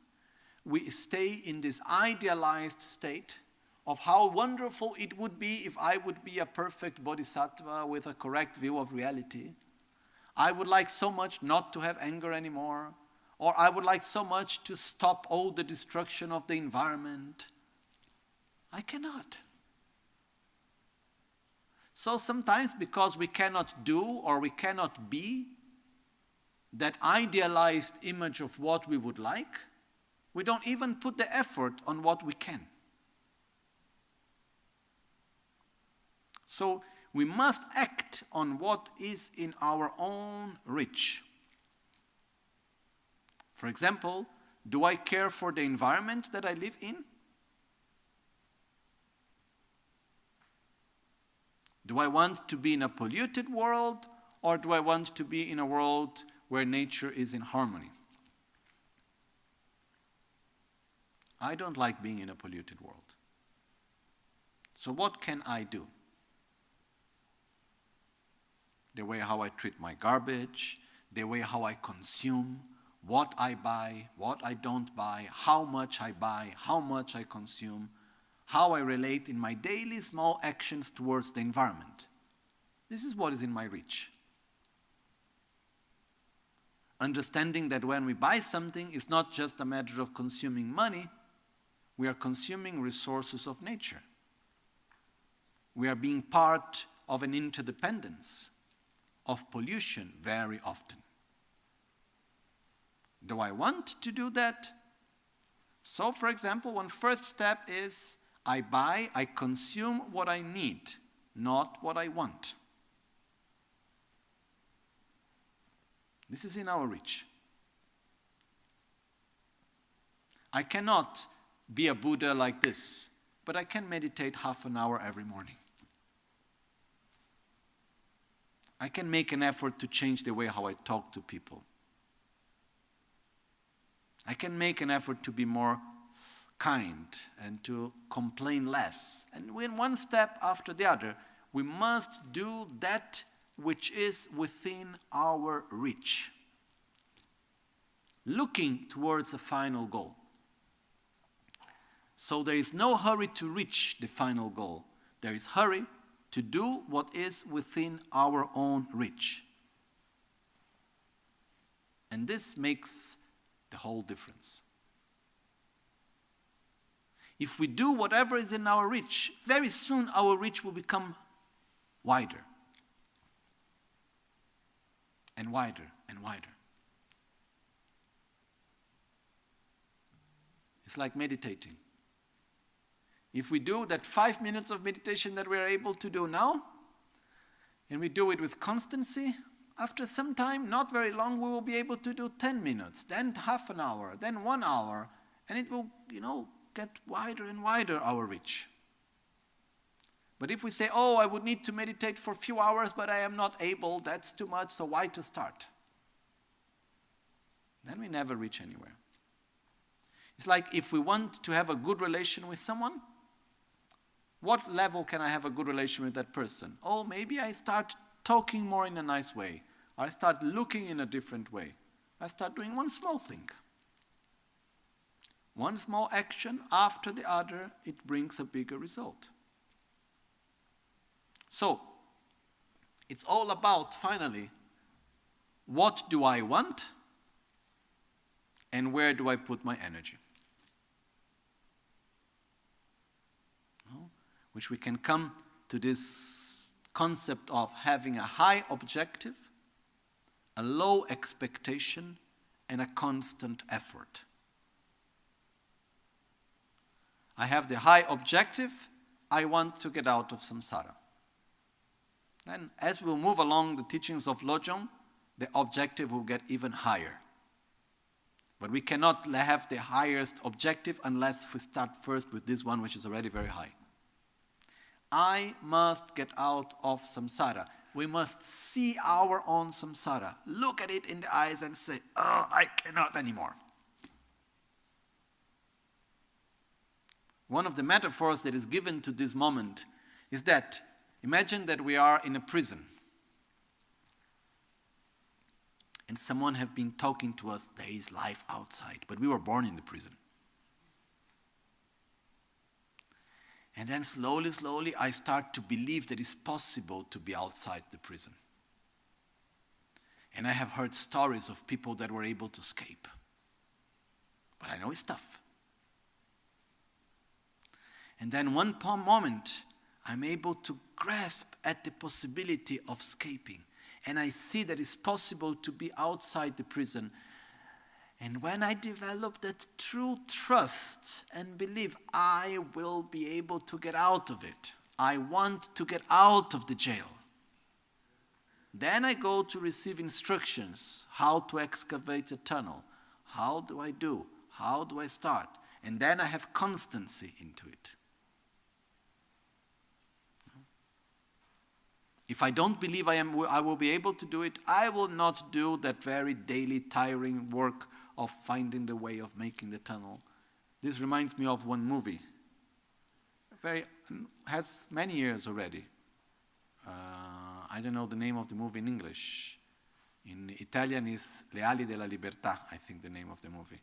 we stay in this idealized state of how wonderful it would be if I would be a perfect bodhisattva with a correct view of reality. I would like so much not to have anger anymore, or I would like so much to stop all the destruction of the environment. I cannot. So sometimes because we cannot do or we cannot be that idealized image of what we would like, we don't even put the effort on what we can. So we must act on what is in our own reach. For example, do I care for the environment that I live in? Do I want to be in a polluted world, or do I want to be in a world where nature is in harmony? I don't like being in a polluted world. So what can I do? The way how I treat my garbage, the way how I consume, what I buy, what I don't buy, how much I consume, how I relate in my daily small actions towards the environment. This is what is in my reach. Understanding that when we buy something, it's not just a matter of consuming money, we are consuming resources of nature. We are being part of an interdependence of pollution very often. Do I want to do that? So, for example, one first step is I buy, I consume what I need, not what I want. This is in our reach. I cannot be a Buddha like this, but I can meditate half an hour every morning. I can make an effort to change the way how I talk to people. I can make an effort to be more kind and to complain less. And when one step after the other, we must do that which is within our reach, looking towards a final goal. So there is no hurry to reach the final goal. There is hurry to do what is within our own reach. And this makes the whole difference. If we do whatever is in our reach, very soon our reach will become wider. And wider and wider. It's like meditating. If we do that 5 minutes of meditation that we are able to do now, and we do it with constancy, after some time, not very long, we will be able to do 10 minutes, then half an hour, then 1 hour, and it will, get wider and wider, our reach. But if we say, I would need to meditate for a few hours, but I am not able, that's too much, so why to start? Then we never reach anywhere. It's like if we want to have a good relation with someone, what level can I have a good relation with that person? Maybe I start talking more in a nice way. I start looking in a different way. I start doing one small thing. One small action after the other, it brings a bigger result. So, it's all about, finally, what do I want and where do I put my energy? Which we can come to this concept of having a high objective, a low expectation, and a constant effort. I have the high objective, I want to get out of samsara. Then, as we move along the teachings of Lojong, the objective will get even higher. But we cannot have the highest objective unless we start first with this one, which is already very high. I must get out of samsara. We must see our own samsara. Look at it in the eyes and say, I cannot anymore. One of the metaphors that is given to this moment is that, imagine that we are in a prison. And someone have been talking to us, there is life outside, but we were born in the prison. And then slowly, I start to believe that it's possible to be outside the prison. And I have heard stories of people that were able to escape. But I know it's tough. And then one moment, I'm able to grasp at the possibility of escaping. And I see that it's possible to be outside the prison. And when I develop that true trust and believe I will be able to get out of it, I want to get out of the jail, then I go to receive instructions how to excavate a tunnel. How do I do? How do I start? And then I have constancy into it. If I don't believe I will be able to do it, I will not do that very daily tiring work of finding the way of making the tunnel. This reminds me of one movie. Has many years already. I don't know the name of the movie in English. In Italian is Le ali della libertà, I think the name of the movie.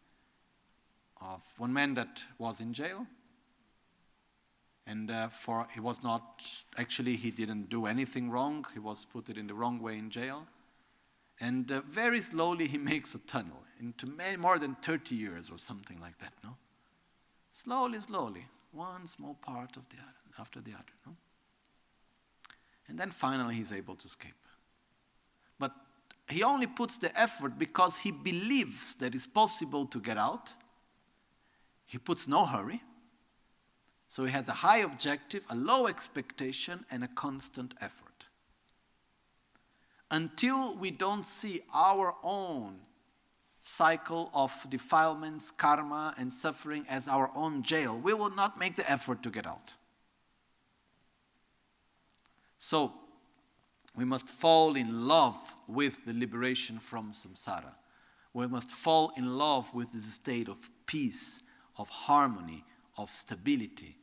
Of one man that was in jail. And he didn't do anything wrong. He was put in the wrong way in jail. And very slowly he makes a tunnel into more than 30 years or something like that, no? Slowly, one small part of the other, after the other, no? And then finally he's able to escape. But he only puts the effort because he believes that it's possible to get out. He puts no hurry. So he has a high objective, a low expectation, and a constant effort. Until we don't see our own cycle of defilements, karma, and suffering as our own jail, we will not make the effort to get out. So, we must fall in love with the liberation from samsara. We must fall in love with the state of peace, of harmony, of stability,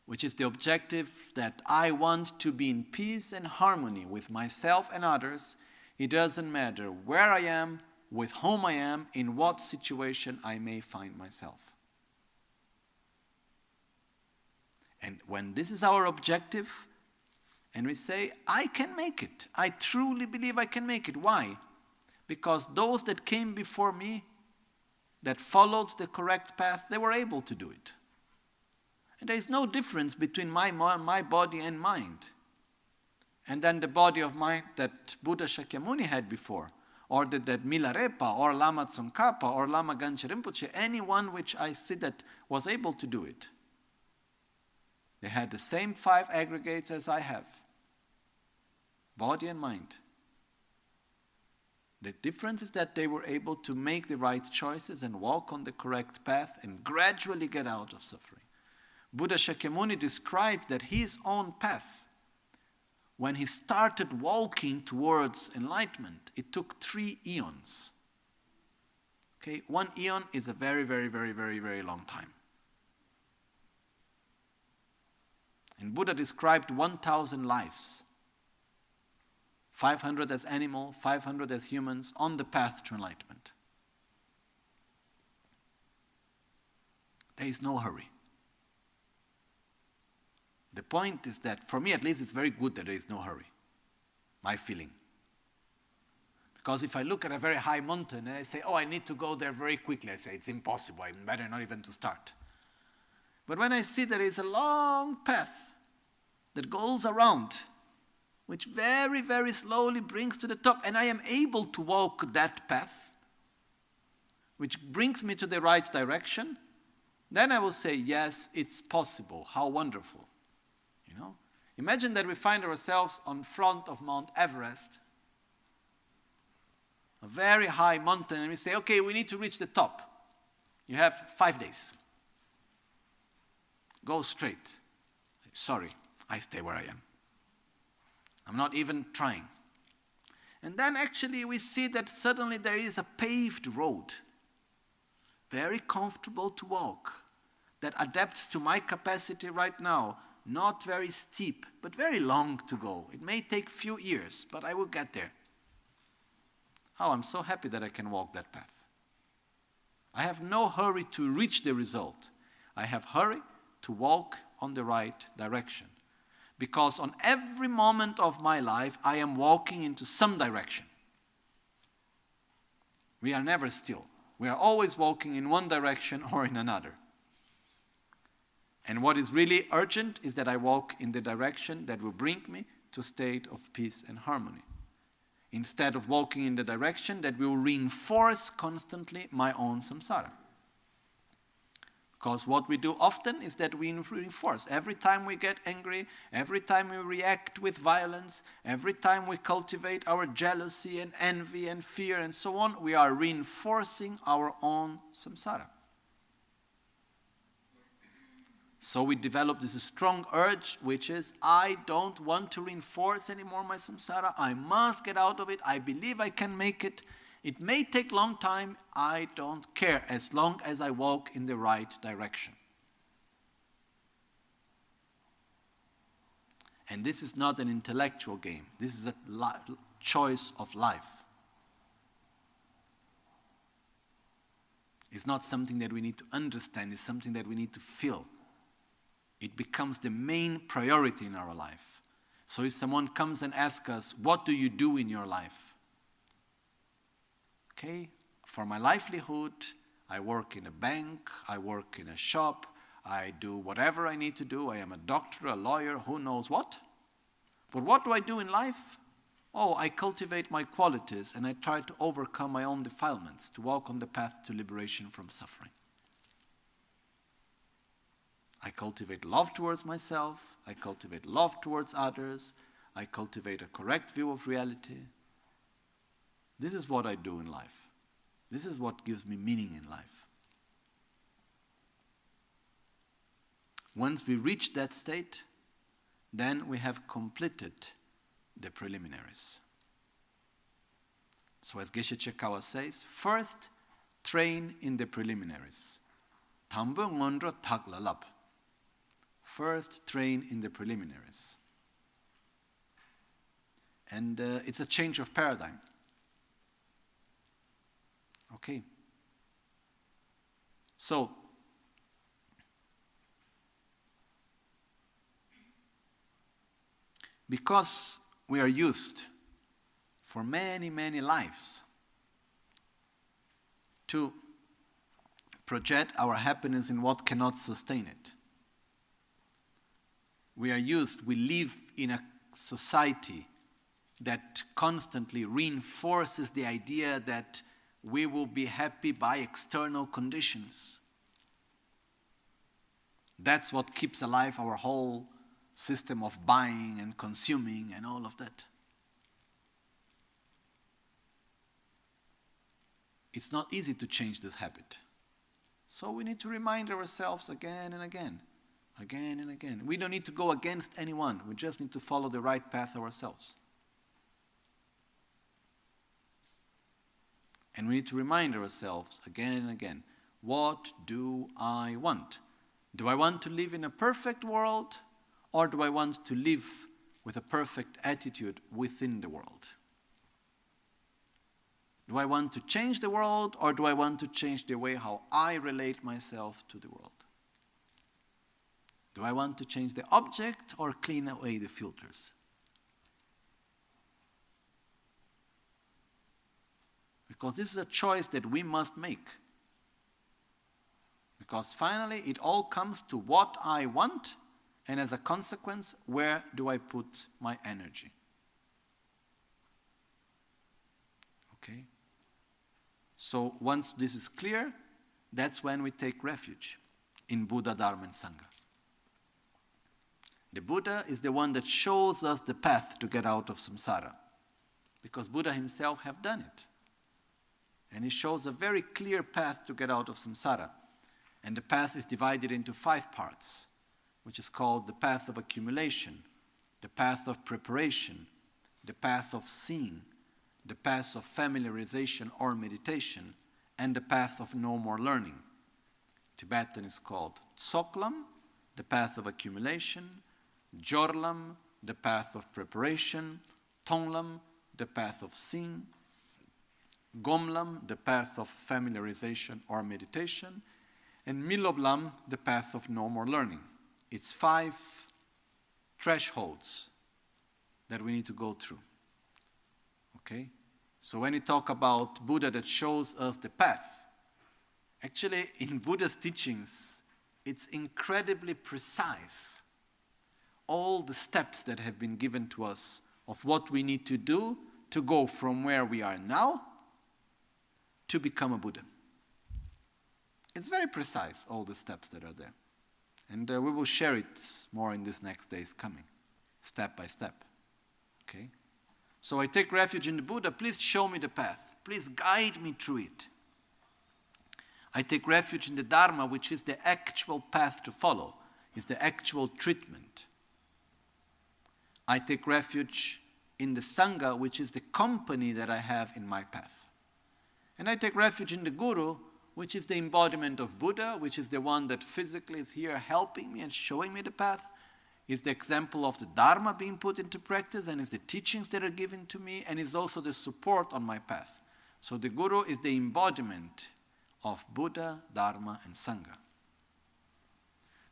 which is the objective that I want to be in peace and harmony with myself and others. It doesn't matter where I am, with whom I am, in what situation I may find myself. And when this is our objective, and we say, I can make it. I truly believe I can make it. Why? Because those that came before me, that followed the correct path, they were able to do it. And there is no difference between my body and mind. And then the body of mind that Buddha Shakyamuni had before, or that Milarepa, or Lama Tsongkhapa, or Lama Geshe Rinpoche, anyone which I see that was able to do it. They had the same 5 aggregates as I have. Body and mind. The difference is that they were able to make the right choices and walk on the correct path and gradually get out of suffering. Buddha Shakyamuni described that his own path, when he started walking towards enlightenment, it took 3 eons. Okay, 1 eon is a very, very, very, very, very long time. And Buddha described 1,000 lives. 500 as animal, 500 as humans, on the path to enlightenment. There is no hurry. The point is that, for me at least, it's very good that there is no hurry. My feeling. Because if I look at a very high mountain and I say, I need to go there very quickly, I say, it's impossible, I'm better not even to start. But when I see there is a long path that goes around, which very, very slowly brings to the top, and I am able to walk that path, which brings me to the right direction, then I will say, yes, it's possible. How wonderful. You know? Imagine that we find ourselves on front of Mount Everest, a very high mountain, and we say, okay, we need to reach the top. You have 5 days. Go straight. Sorry, I stay where I am. I'm not even trying. And then actually we see that suddenly there is a paved road, very comfortable to walk, that adapts to my capacity right now, not very steep, but very long to go. It may take few years, but I will get there. I'm so happy that I can walk that path. I have no hurry to reach the result. I have hurry to walk on the right direction. Because on every moment of my life, I am walking into some direction. We are never still. We are always walking in one direction or in another. And what is really urgent is that I walk in the direction that will bring me to a state of peace and harmony, instead of walking in the direction that will reinforce constantly my own samsara. Because what we do often is that we reinforce. Every time we get angry, every time we react with violence, every time we cultivate our jealousy and envy and fear and so on, we are reinforcing our own samsara. So we develop this strong urge, which is, I don't want to reinforce anymore my samsara. I must get out of it. I believe I can make it. It may take long time. I don't care as long as I walk in the right direction. And this is not an intellectual game. This is a choice of life. It's not something that we need to understand. It's something that we need to feel. It becomes the main priority in our life. So if someone comes and asks us, what do you do in your life? Okay, for my livelihood, I work in a bank, I work in a shop, I do whatever I need to do. I am a doctor, a lawyer, who knows what. But what do I do in life? I cultivate my qualities and I try to overcome my own defilements, to walk on the path to liberation from suffering. I cultivate love towards myself, I cultivate love towards others, I cultivate a correct view of reality. This is what I do in life. This is what gives me meaning in life. Once we reach that state, then we have completed the preliminaries. So as Geshe Chekawa says, first train in the preliminaries. Tambu ngondro tak lalap. First train in the preliminaries. And it's a change of paradigm. Okay. So, because we are used for many, many lives to project our happiness in what cannot sustain it. We live in a society that constantly reinforces the idea that we will be happy by external conditions. That's what keeps alive our whole system of buying and consuming and all of that. It's not easy to change this habit. So we need to remind ourselves again and again. Again and again. We don't need to go against anyone. We just need to follow the right path ourselves. And we need to remind ourselves again and again, what do I want? Do I want to live in a perfect world, or do I want to live with a perfect attitude within the world? Do I want to change the world, or do I want to change the way how I relate myself to the world? Do I want to change the object or clean away the filters? Because this is a choice that we must make. Because finally it all comes to what I want, and as a consequence, where do I put my energy? Okay? So once this is clear, that's when we take refuge in Buddha, Dharma, and Sangha. The Buddha is the one that shows us the path to get out of samsara, because Buddha himself have done it. And he shows a very clear path to get out of samsara. And the path is divided into 5 parts, which is called the path of accumulation, the path of preparation, the path of seeing, the path of familiarization or meditation, and the path of no more learning. Tibetan is called Tsoklam, the path of accumulation, Jorlam, the path of preparation, Tonglam, the path of seeing, Gomlam, the path of familiarization or meditation, and Miloblam, the path of no more learning. It's 5 thresholds that we need to go through. Okay? So when you talk about Buddha that shows us the path, actually in Buddha's teachings, it's incredibly precise. All the steps that have been given to us of what we need to do to go from where we are now to become a Buddha. It's very precise, all the steps that are there. And we will share it more in these next days coming, step by step. Okay? So I take refuge in the Buddha. Please show me the path. Please guide me through it. I take refuge in the Dharma, which is the actual path to follow, is the actual treatment. I take refuge in the Sangha, which is the company that I have in my path. And I take refuge in the Guru, which is the embodiment of Buddha, which is the one that physically is here helping me and showing me the path, is the example of the Dharma being put into practice, and is the teachings that are given to me, and is also the support on my path. So the Guru is the embodiment of Buddha, Dharma, and Sangha.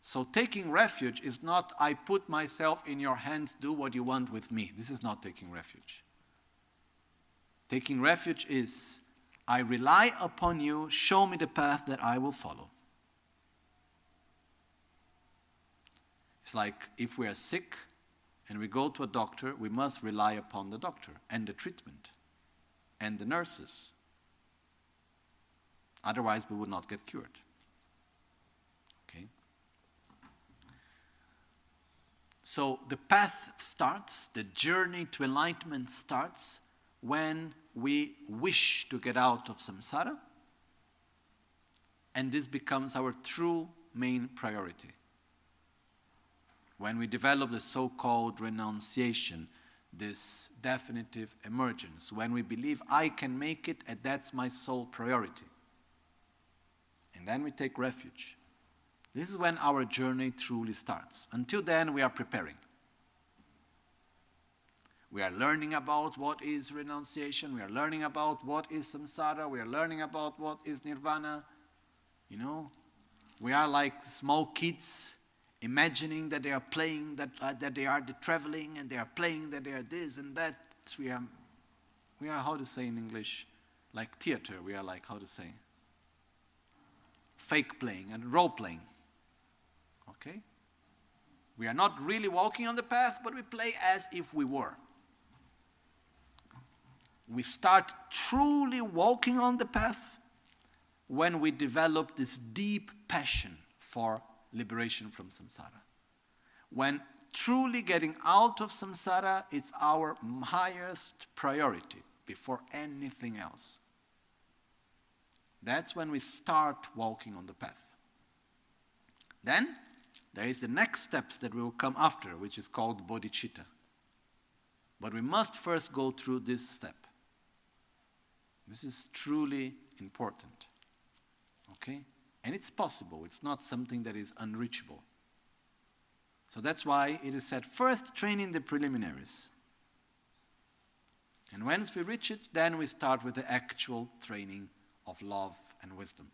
So taking refuge is not, I put myself in your hands, do what you want with me. This is not taking refuge. Taking refuge is, I rely upon you, show me the path that I will follow. It's like if we are sick and we go to a doctor, we must rely upon the doctor and the treatment and the nurses. Otherwise, we would not get cured. Okay? So the path starts, the journey to enlightenment starts when we wish to get out of samsara, and this becomes our true main priority. When we develop the so-called renunciation, this definitive emergence, when we believe I can make it and that's my sole priority. And then we take refuge. This is when our journey truly starts. Until then, we are preparing. We are learning about what is renunciation. We are learning about what is samsara. We are learning about what is nirvana. You know, we are like small kids imagining that they are playing, that they are traveling, and they are playing, that they are this and that. We are, how to say in English, like theater. We are like, how to say, fake playing and role playing. Okay? We are not really walking on the path, but we play as if we were. We start truly walking on the path when we develop this deep passion for liberation from samsara. When truly getting out of samsara is our highest priority before anything else. That's when we start walking on the path. Then there is the next steps that will come after, which is called bodhichitta. But we must first go through this step. This is truly important. Okay? And it's possible. It's not something that is unreachable. So that's why it is said, first training the preliminaries. And once we reach it, then we start with the actual training of love and wisdom.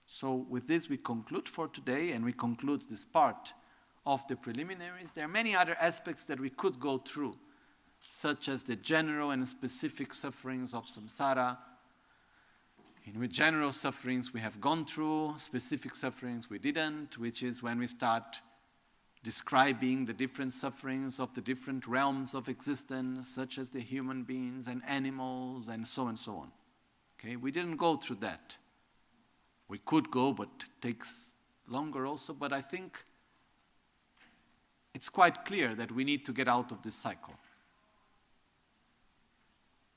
So with this we conclude for today, and we conclude this part of the preliminaries. There are many other aspects that we could go through, such as the general and specific sufferings of samsara. In which general sufferings we have gone through, specific sufferings we didn't, which is when we start describing the different sufferings of the different realms of existence, such as the human beings and animals and so on. Okay, we didn't go through that. We could go, but it takes longer also, but I think it's quite clear that we need to get out of this cycle.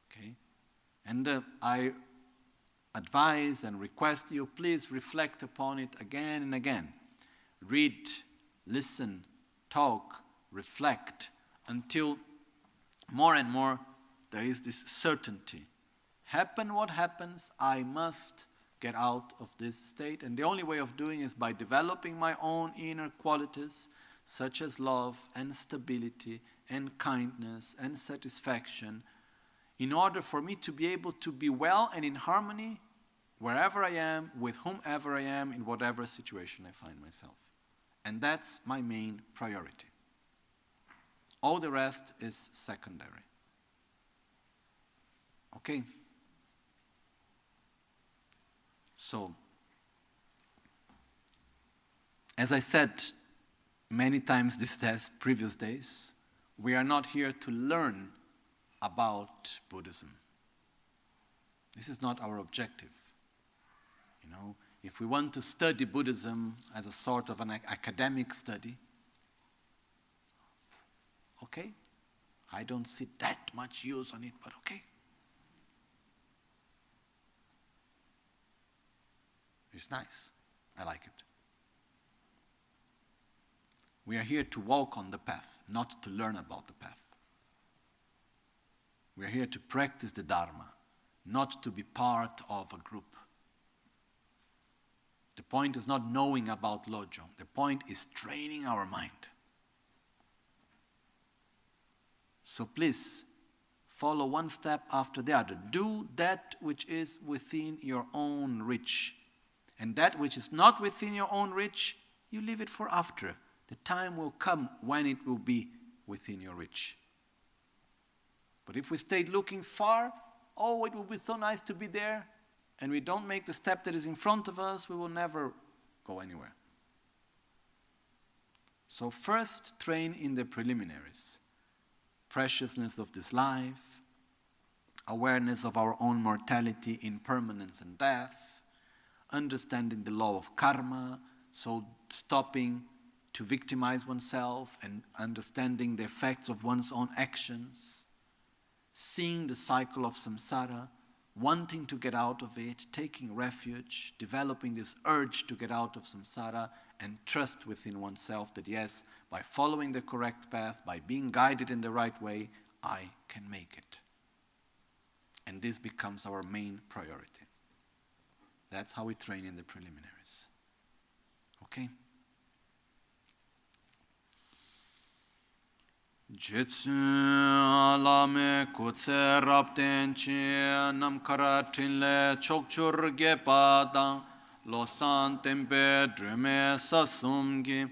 Okay? And I advise and request you, please reflect upon it again and again. Read, listen, talk, reflect, until more and more there is this certainty. Happen what happens, I must get out of this state. And the only way of doing it is by developing my own inner qualities, such as love and stability and kindness and satisfaction, in order for me to be able to be well and in harmony wherever I am, with whomever I am, in whatever situation I find myself. And that's my main priority. All the rest is secondary. Okay? So, as I said many times these previous days, we are not here to learn about Buddhism. This is not our objective. You know, if we want to study Buddhism as a sort of an academic study, okay, I don't see that much use on it, but okay. It's nice. I like it. We are here to walk on the path, not to learn about the path. We are here to practice the Dharma, not to be part of a group. The point is not knowing about Lojong. The point is training our mind. So please, follow one step after the other. Do that which is within your own reach. And that which is not within your own reach, you leave it for after. The time will come when it will be within your reach. But if we stay looking far, oh, it will be so nice to be there, and we don't make the step that is in front of us, we will never go anywhere. So first, train in the preliminaries. Preciousness of this life, awareness of our own mortality, impermanence and death, understanding the law of karma, so stopping to victimize oneself and understanding the effects of one's own actions, seeing the cycle of samsara, wanting to get out of it, taking refuge, developing this urge to get out of samsara, and trust within oneself that yes, by following the correct path, by being guided in the right way, I can make it. And this becomes our main priority. That's how we train in the preliminaries. Okay? Jetsu alame kutse rapten chi namkara trinle chokchur gepadang losan tempe drume sasumgi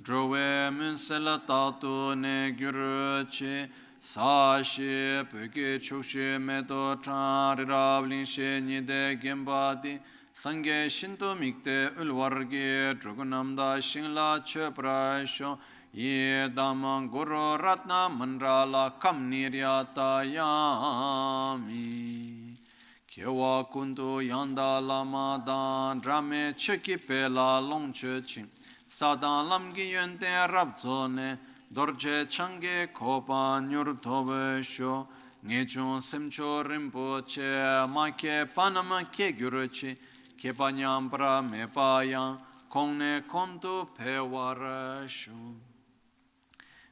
drowe munsela tatu ne gyuru chi sashi peke chokshi meto chari rablin she nide gembadi sange shinto mikte ulwargi drugunamda shingla cheprasho Ye Dhamma Guru Ratna Mandrala Kam Niryata Yami Kewa Kundu Yanda Lama Dan Drame Cheki Pela Long Cheching Sadan Lamgi Yente Rabzone Dorje Change Kopa Nyur Tobe Sho Ngechon Semcho Rinpoche Make Panama Ke Guruchi Kepa Nyambra Mepaya Kongne Kontu Pewara Sho.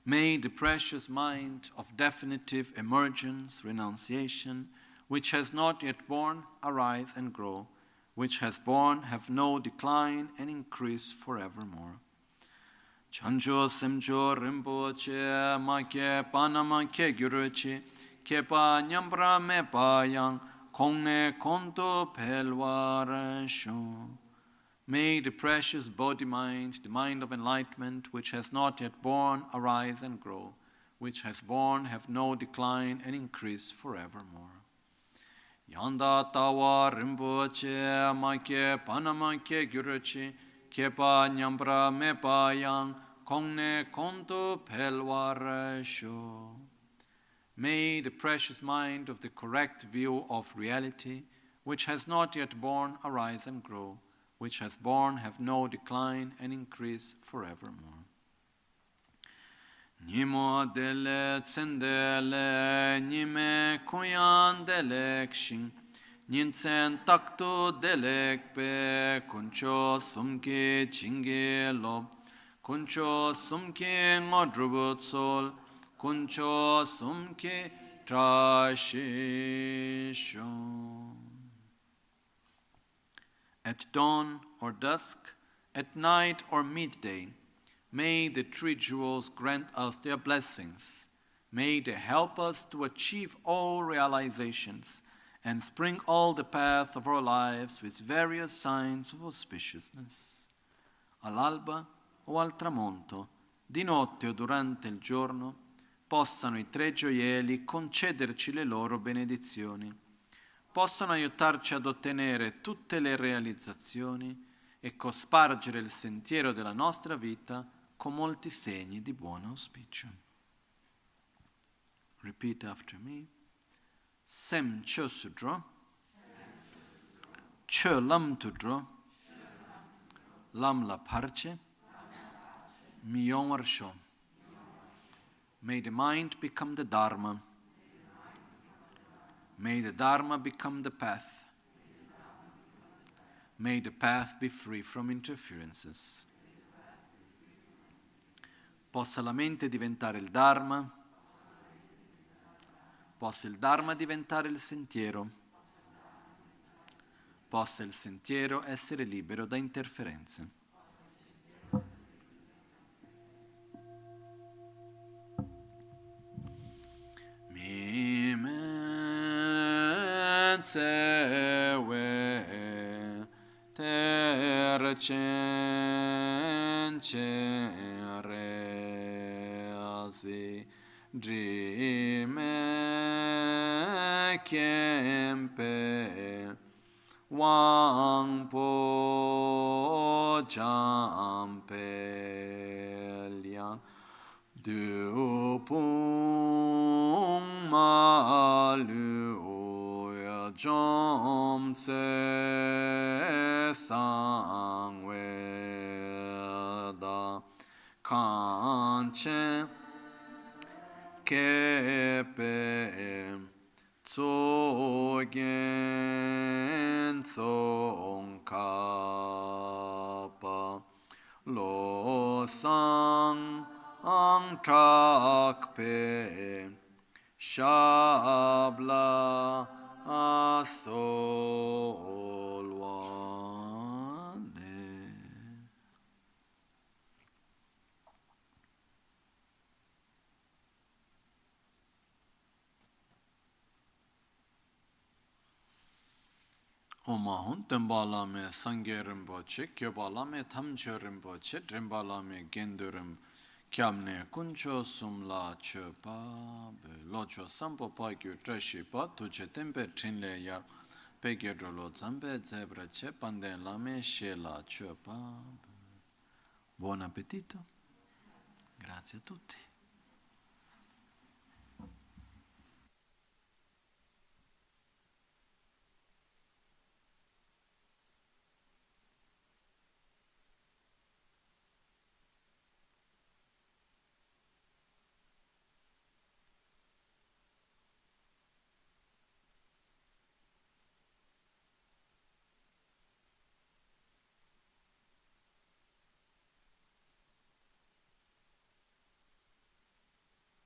May the precious mind of definitive emergence, renunciation, which has not yet born, arise and grow, which has born, have no decline and increase forevermore. Chancho semcho rinpoche make panama ke gyuruchi kepa nyambra me payang kongne konto pelwara sho. May the precious body-mind, the mind of enlightenment, which has not yet born, arise and grow, which has born, have no decline and increase forevermore. Yanda tawa rinpoche make panama ke gyuruchi kepa nyambra me payang kongne konto pelwara sho. May the precious mind of the correct view of reality, which has not yet born, arise and grow, which has born, have no decline and increase forevermore. Nimo dele tsendele, nime kuyan delek shing, ninsen takto delek pe, kuncho sumke chinge lob, kuncho sumke ngodrubut sol, kuncho sumke trashisho. At dawn or dusk, at night or midday, may the three jewels grant us their blessings. May they help us to achieve all realizations and spring all the path of our lives with various signs of auspiciousness. All'alba o al tramonto, di notte o durante il giorno, possano i tre gioielli concederci le loro benedizioni, possano aiutarci ad ottenere tutte le realizzazioni e cospargere il sentiero della nostra vita con molti segni di buon auspicio. Repeat after me. Sem Chö Sudro, Chö Lam Tudro, Lam La Parche, Miyong Warsho. May the mind become the Dharma. May the Dharma become the path. May the path be free from interferences. Possa la mente diventare il Dharma, possa il Dharma diventare il sentiero, possa il sentiero essere libero da interferenze. Tsewe terchen chere asi drime kempe wangpo champe liang Dupung malu ya jom se sang we da kanche kepe tsogen tsongkapa lo sang ang trakpe shabla asolwade. Omahun tembala me sangye rinpoche, kyobala me tamche rinpoche, drimbala me gendurim kyamne kuncho sumla chepa, locho sampo pa kyu trashi pa, tuche tempe trinle yar, pegye drolo zambe zebra che, panden lame shela chepa. Buon appetito, grazie a tutti.